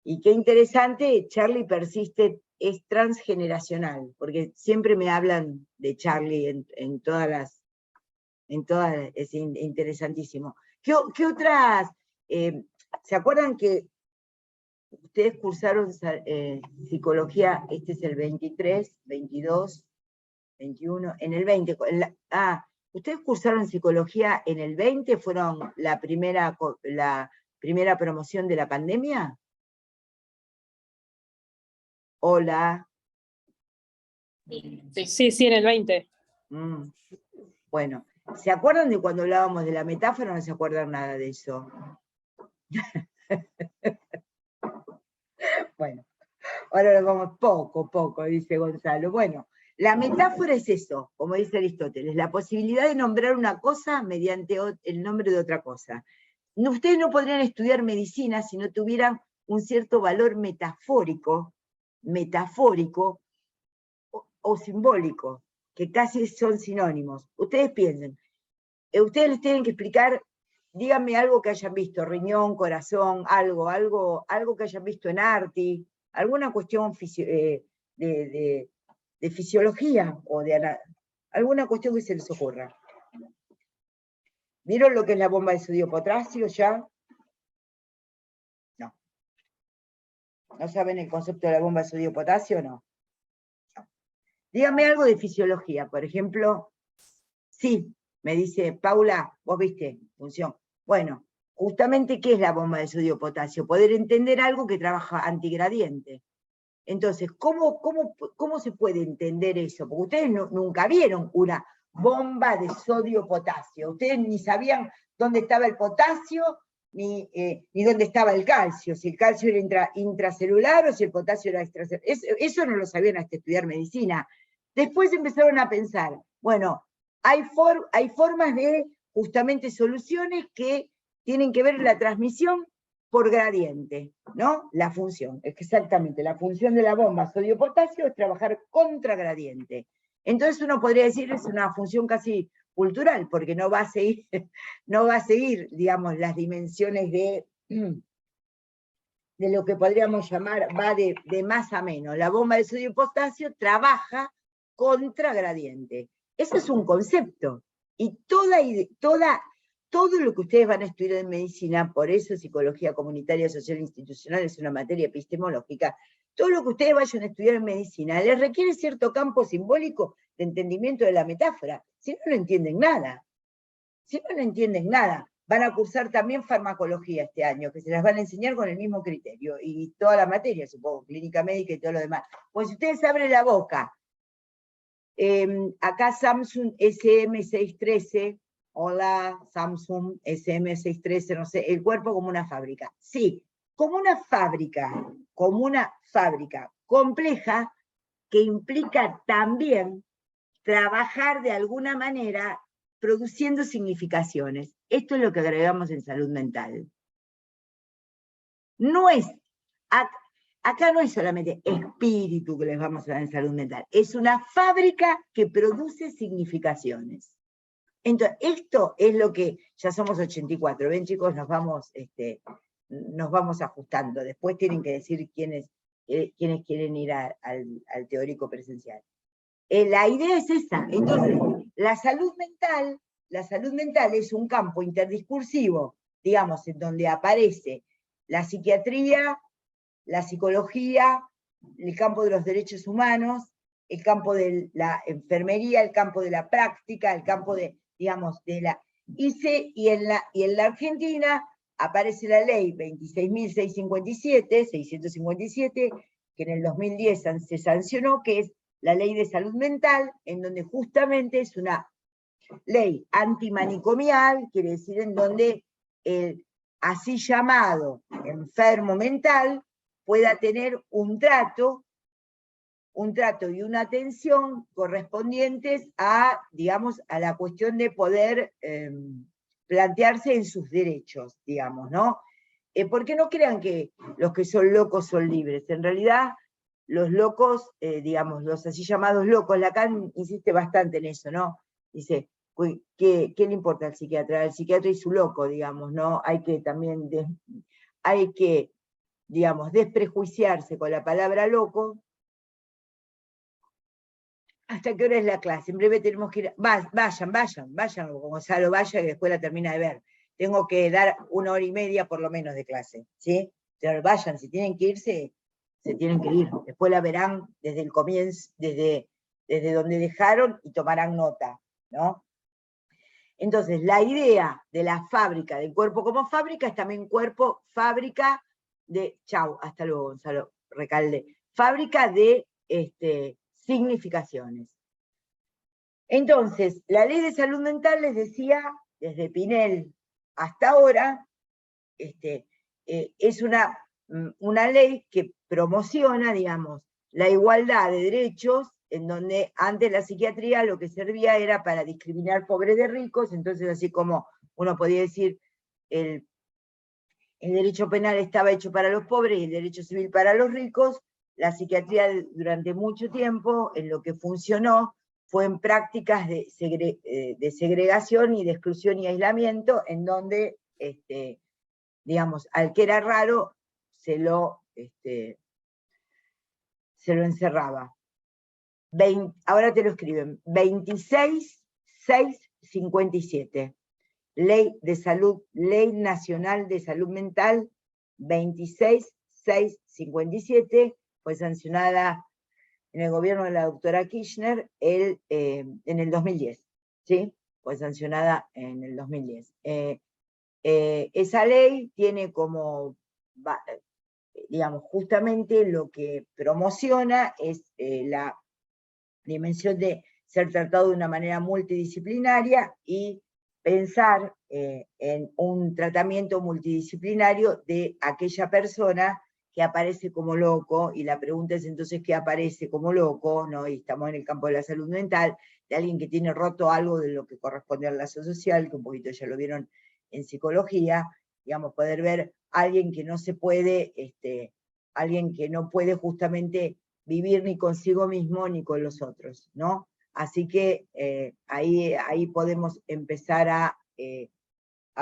y qué interesante, Charlie persiste, es transgeneracional, porque siempre me hablan de Charlie en todas, es interesantísimo. ¿Qué otras, se acuerdan que ustedes cursaron psicología, este es el 23, 22, 21, en el 20, ustedes cursaron psicología en el 20, fueron la primera promoción de la pandemia? Hola. Sí, en el 20. Bueno, ¿se acuerdan de cuando hablábamos de la metáfora o no se acuerdan nada de eso? Bueno, ahora lo vamos poco, dice Gonzalo. Bueno, la metáfora es eso, como dice Aristóteles, la posibilidad de nombrar una cosa mediante el nombre de otra cosa. Ustedes no podrían estudiar medicina si no tuvieran un cierto valor metafórico o simbólico, que casi son sinónimos. Ustedes piensen, ustedes les tienen que explicar, díganme algo que hayan visto, riñón, corazón, algo que hayan visto en Arti, alguna cuestión de fisiología, o de alguna cuestión que se les ocurra. ¿Vieron lo que es la bomba de sodio potasio ya? No. ¿No saben el concepto de la bomba de sodio potasio? No. Dígame algo de fisiología, por ejemplo. Sí, me dice, Paula, vos viste, función. Bueno, justamente, ¿qué es la bomba de sodio potasio? Poder entender algo que trabaja antigradiente. Entonces, ¿cómo se puede entender eso? Porque ustedes nunca vieron una bomba de sodio potasio. Ustedes ni sabían dónde estaba el potasio, ni dónde estaba el calcio, si el calcio era intracelular o si el potasio era extracelular. Eso no lo sabían hasta estudiar medicina. Después empezaron a pensar, bueno, hay formas de justamente soluciones que tienen que ver la transmisión por gradiente, ¿no? La función, es que exactamente, la función de la bomba sodio-potasio es trabajar contra gradiente. Entonces uno podría decir es una función casi cultural, porque no va a seguir, digamos, las dimensiones de lo que podríamos llamar, va de más a menos. La bomba de sodio-potasio trabaja contra gradiente. Eso es un concepto. Y todo lo que ustedes van a estudiar en medicina, por eso psicología comunitaria, social e institucional es una materia epistemológica, todo lo que ustedes vayan a estudiar en medicina les requiere cierto campo simbólico de entendimiento de la metáfora. Si no, no entienden nada. Si no, no entienden nada. Van a cursar también farmacología este año, que se las van a enseñar con el mismo criterio, y toda la materia, supongo, clínica médica y todo lo demás. Pues si ustedes abren la boca, acá Samsung SM613, hola Samsung SM613, no sé, el cuerpo como una fábrica. Sí, como una fábrica compleja que implica también trabajar de alguna manera produciendo significaciones. Esto es lo que agregamos en salud mental. No es, acá no es solamente espíritu que les vamos a dar en salud mental, es una fábrica que produce significaciones. Entonces, esto es lo que, ya somos 84, ven chicos, nos vamos ajustando, después tienen que decir quiénes quieren ir al teórico presencial. La idea es esa. Entonces, la salud mental es un campo interdiscursivo, digamos, en donde aparece la psiquiatría, la psicología, el campo de los derechos humanos, el campo de la enfermería, el campo de la práctica, el campo de, digamos, de la ICE, y en la Argentina aparece la ley 26.657, que en el 2010 se sancionó, que es la ley de salud mental, en donde justamente es una ley antimanicomial, quiere decir en donde el así llamado enfermo mental pueda tener un trato un trato y una atención correspondientes a, digamos, a la cuestión de poder plantearse en sus derechos, digamos, ¿no? Porque no crean que los que son locos son libres. En realidad, los locos, digamos, los así llamados locos, Lacan insiste bastante en eso, ¿no? Dice, ¿qué le importa al psiquiatra? El psiquiatra y su loco, digamos, ¿no? Hay que también, hay que, digamos, desprejuiciarse con la palabra loco. ¿Hasta qué hora es la clase? En breve tenemos que ir. Vayan, Gonzalo, vaya, que después la termina de ver. Tengo que dar 1 hora y media por lo menos de clase, ¿sí? Pero vayan, si tienen que irse, se tienen que ir. Después la verán desde el comienzo, desde donde dejaron y tomarán nota, ¿no? Entonces, la idea de la fábrica, del cuerpo como fábrica, es también cuerpo, fábrica de, chau, hasta luego Gonzalo Recalde, fábrica de significaciones. Entonces, la ley de salud mental, les decía, desde Pinel hasta ahora, es una ley que promociona, digamos, la igualdad de derechos, en donde antes la psiquiatría lo que servía era para discriminar pobres de ricos, entonces así como uno podía decir el derecho penal estaba hecho para los pobres y el derecho civil para los ricos, la psiquiatría durante mucho tiempo en lo que funcionó fue en prácticas de segregación y de exclusión y aislamiento, en donde, digamos, al que era raro se lo encerraba. Ahora te lo escriben, 26.657. Ley Nacional de Salud Mental, 26.657, fue sancionada en el gobierno de la doctora Kirchner en el 2010, ¿sí? Fue sancionada en el 2010. Esa ley tiene como, digamos, justamente lo que promociona es la dimensión de ser tratado de una manera multidisciplinaria y pensar en un tratamiento multidisciplinario de aquella persona que aparece como loco, y la pregunta es entonces qué aparece como loco, ¿no? Y estamos en el campo de la salud mental, de alguien que tiene roto algo de lo que corresponde al lazo social, que un poquito ya lo vieron en psicología, digamos, poder ver a alguien que no se puede, alguien que no puede justamente vivir ni consigo mismo ni con los otros, ¿no? Así que ahí podemos empezar a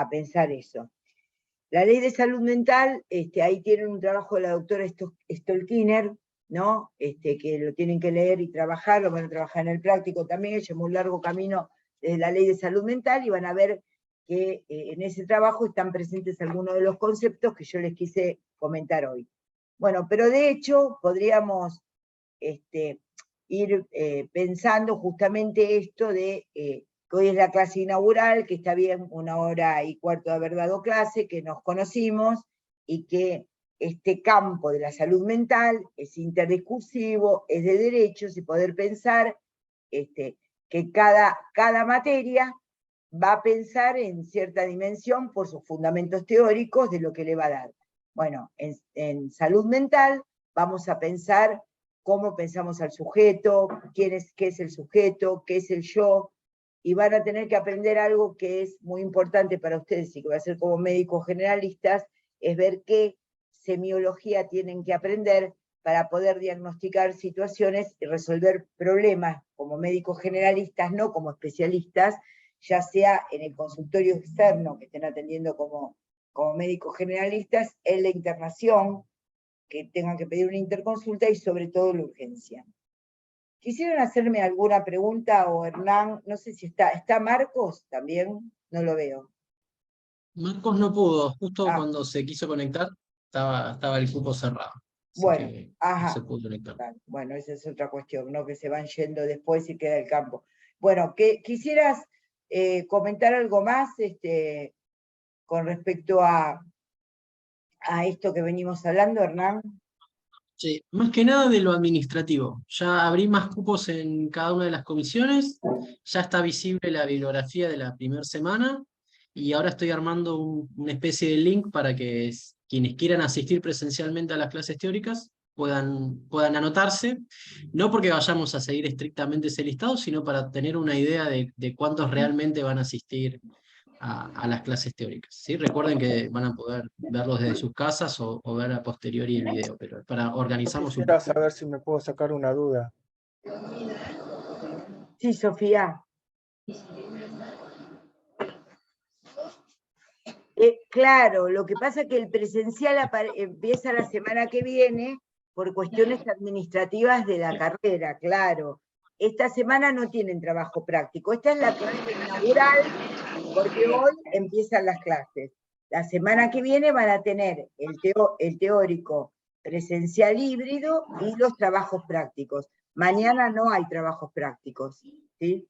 pensar eso. La ley de salud mental, ahí tienen un trabajo de la doctora Stolkiner, ¿no? Que lo tienen que leer y trabajar, lo van a trabajar en el práctico también, llevamos un largo camino desde la ley de salud mental, y van a ver que en ese trabajo están presentes algunos de los conceptos que yo les quise comentar hoy. Bueno, pero de hecho podríamos ir pensando justamente esto de que hoy es la clase inaugural, que está bien 1 hora y cuarto de haber dado clase, que nos conocimos, y que este campo de la salud mental es interdiscursivo, es de derechos, y poder pensar que cada materia va a pensar en cierta dimensión por sus fundamentos teóricos de lo que le va a dar. Bueno, en salud mental vamos a pensar cómo pensamos al sujeto, qué es el sujeto, qué es el yo, y van a tener que aprender algo que es muy importante para ustedes y que va a ser como médicos generalistas, es ver qué semiología tienen que aprender para poder diagnosticar situaciones y resolver problemas como médicos generalistas, no como especialistas, ya sea en el consultorio externo que estén atendiendo como médicos generalistas, en la internación, que tengan que pedir una interconsulta, y sobre todo la urgencia. ¿Quisieran hacerme alguna pregunta? O Hernán, no sé si está Marcos también, no lo veo. Marcos no pudo, justo Ah. cuando se quiso conectar, estaba el cupo cerrado. Así Bueno, que ajá. no se pudo conectar. Bueno, esa es otra cuestión, ¿no? Que se van yendo después y queda el campo. Bueno, ¿quisieras comentar algo más con respecto a esto que venimos hablando, Hernán? Sí, más que nada de lo administrativo. Ya abrí más cupos en cada una de las comisiones, ya está visible la bibliografía de la primera semana, y ahora estoy armando una especie de link para que quienes quieran asistir presencialmente a las clases teóricas puedan anotarse, no porque vayamos a seguir estrictamente ese listado, sino para tener una idea de cuántos realmente van a asistir a las clases teóricas, ¿sí? Recuerden que van a poder verlos desde sus casas o ver a posteriori el video, pero para organizarnos un Quisiera poco. saber si me puedo sacar una duda. Sí, Sofía. Claro, lo que pasa es que el presencial empieza la semana que viene por cuestiones administrativas de la carrera, claro. Esta semana no tienen trabajo práctico. Esta es la clase inaugural, porque hoy empiezan las clases. La semana que viene van a tener el teórico presencial híbrido y los trabajos prácticos. Mañana no hay trabajos prácticos, ¿sí?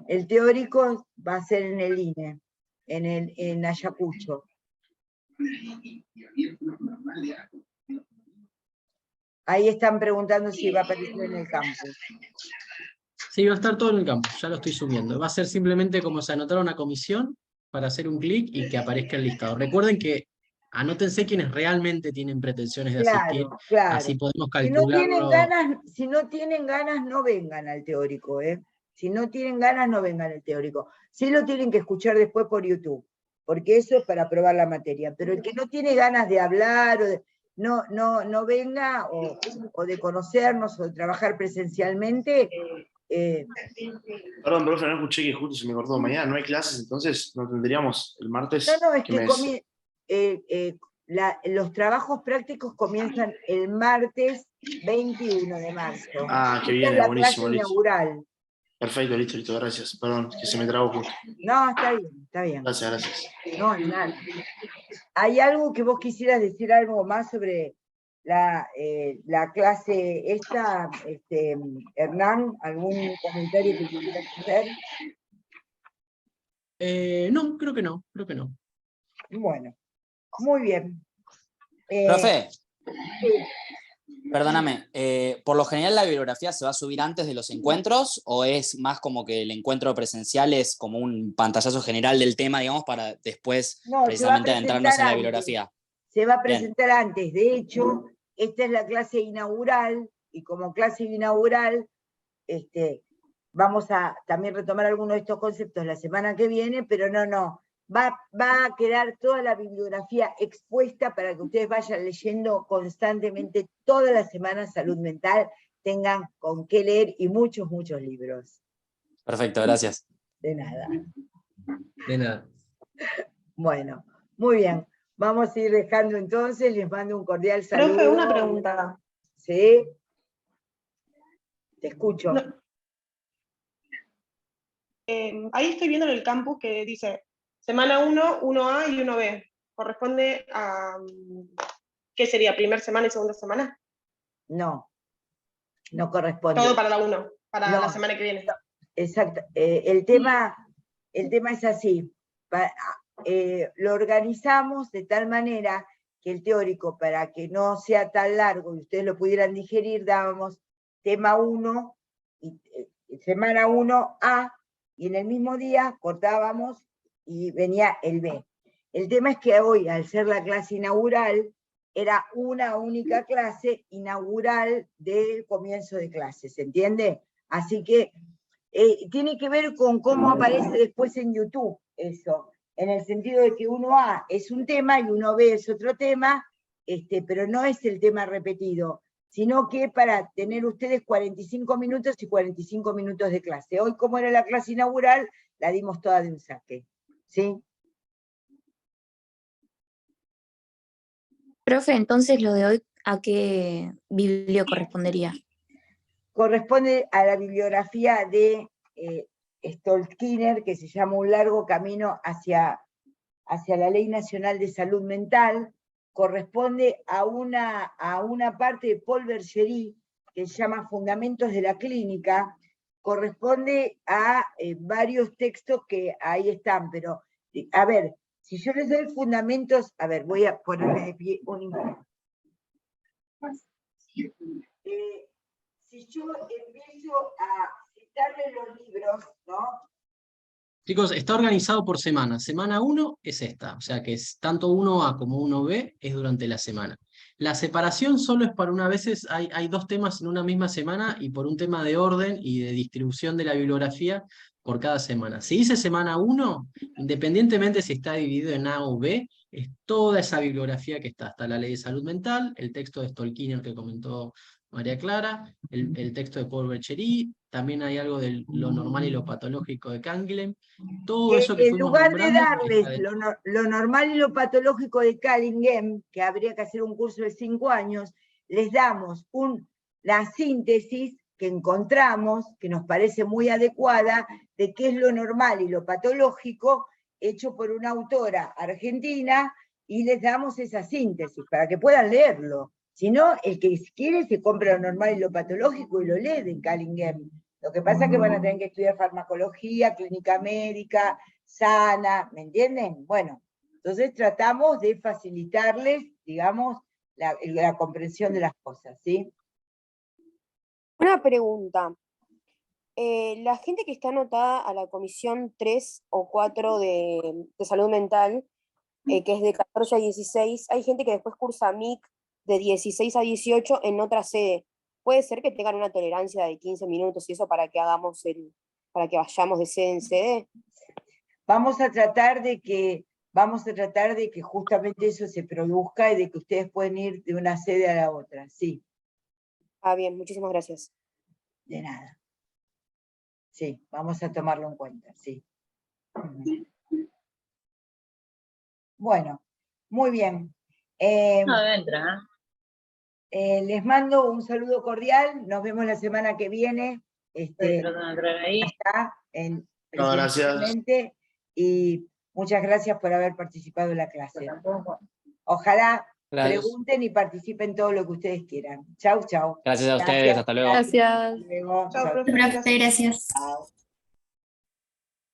El teórico va a ser en el INE, en Ayacucho. Ahí están preguntando si va a aparecer en el campus. Sí, va a estar todo en el campo, ya lo estoy subiendo. Va a ser simplemente como se anotar una comisión para hacer un clic y que aparezca el listado. Recuerden que anótense quienes realmente tienen pretensiones de asistir, Claro, claro. así podemos Si no tienen calcularlo. ganas, no vengan al teórico, ¿eh? Si no tienen ganas, no vengan al teórico. Sí lo tienen que escuchar después por YouTube, porque eso es para probar la materia. Pero el que no tiene ganas de hablar, no venga, o de conocernos, o de trabajar presencialmente. Perdón, profe, no escuché que justo se me cortó. Mañana no hay clases, entonces no tendríamos el martes. No, es ¿Qué que mes? los trabajos prácticos comienzan el martes 21 de marzo. Ah, que Esta es viene, la clase buenísimo, listo. inaugural. Perfecto, listo, gracias. Perdón, que se me trabó justo. No, está bien, está bien. Gracias. No, nada. ¿Hay algo que vos quisieras decir algo más sobre la clase esta, Hernán? ¿Algún comentario que quisieras hacer? No, creo que no, creo que no. Bueno, muy bien. Profe, Sí. perdóname, ¿por lo general la bibliografía se va a subir antes de los encuentros o es más como que el encuentro presencial es como un pantallazo general del tema, digamos, para después No, precisamente adentrarnos en la antes. bibliografía? Se va a Bien. presentar antes. De hecho, esta es la clase inaugural, y como clase inaugural, vamos a también retomar algunos de estos conceptos la semana que viene, pero no. Va a quedar toda la bibliografía expuesta para que ustedes vayan leyendo constantemente toda la semana salud mental, tengan con qué leer y muchos libros. Perfecto, gracias. De nada. De nada. Bueno, muy bien. Vamos a ir dejando entonces, les mando un cordial saludo. Profe, una pregunta. Sí. Te escucho. No, ahí estoy viendo en el campus que dice semana 1, 1A y 1B. ¿Corresponde a qué sería? ¿Primer semana y segunda semana? No corresponde. Todo para la 1, para No. la semana que viene. Exacto. El tema es así. Lo organizamos de tal manera que el teórico, para que no sea tan largo y ustedes lo pudieran digerir, dábamos tema 1, semana 1A, y en el mismo día cortábamos y venía el B. El tema es que hoy, al ser la clase inaugural, era una única clase inaugural del comienzo de clase, ¿se entiende? Así que tiene que ver con cómo aparece después en YouTube eso, en el sentido de que 1A es un tema y 1B es otro tema, pero no es el tema repetido, sino que para tener ustedes 45 minutos y 45 minutos de clase. Hoy, como era la clase inaugural, la dimos toda de un saque. ¿Sí? Profe, entonces lo de hoy, ¿a qué biblio correspondería? Corresponde a la bibliografía de Stolkiner, que se llama Un largo camino hacia la Ley Nacional de Salud Mental. Corresponde a una parte de Paul Bergerie, que se llama Fundamentos de la Clínica. Corresponde a varios textos que ahí están, pero, a ver, si yo les doy fundamentos, a ver, voy a ponerme de pie un instante. Si yo empiezo a citarles los libros, ¿no? Chicos, está organizado por semana. Semana 1 es esta, o sea que es tanto 1A como 1B es durante la semana. La separación solo es para una vez, hay dos temas en una misma semana y por un tema de orden y de distribución de la bibliografía por cada semana. Si dice semana 1, independientemente si está dividido en A o B, es toda esa bibliografía que está. Está la ley de salud mental, el texto de Stolkiner que comentó María Clara, el texto de Paul Berchery, también hay algo de lo normal y lo patológico de Canguilhem. Todo eso que En fuimos lugar de nombrando darles está lo normal y lo patológico de Canguilhem, que habría que hacer un curso de 5 años, les damos la síntesis que encontramos, que nos parece muy adecuada, de qué es lo normal y lo patológico, hecho por una autora argentina, y les damos esa síntesis para que puedan leerlo. Si no, el que quiere se compra lo normal y lo patológico y lo lee de Canguilhem. Lo que pasa es que van a tener que estudiar farmacología, clínica médica, sana, ¿me entienden? Bueno, entonces tratamos de facilitarles, digamos, la comprensión de las cosas, ¿sí? Una pregunta. La gente que está anotada a la comisión 3 o 4 de salud mental, que es de 14 a 16, hay gente que después cursa MIC de 16 a 18 en otra sede. Puede ser que tengan una tolerancia de 15 minutos y eso para que para que vayamos de sede en sede. Vamos a tratar de que justamente eso se produzca y de que ustedes pueden ir de una sede a la otra, sí. Ah, bien, muchísimas gracias. De nada. Sí, vamos a tomarlo en cuenta, sí. Bueno, muy bien. Les mando un saludo cordial, nos vemos la semana que viene. Acá, presencialmente, y muchas gracias por haber participado en la clase. Ojalá pregunten y participen todo lo que ustedes quieran. Chau, chau. Gracias a ustedes, hasta luego. Gracias. Hasta luego. Chao, Chau. profe. Gracias. Chau.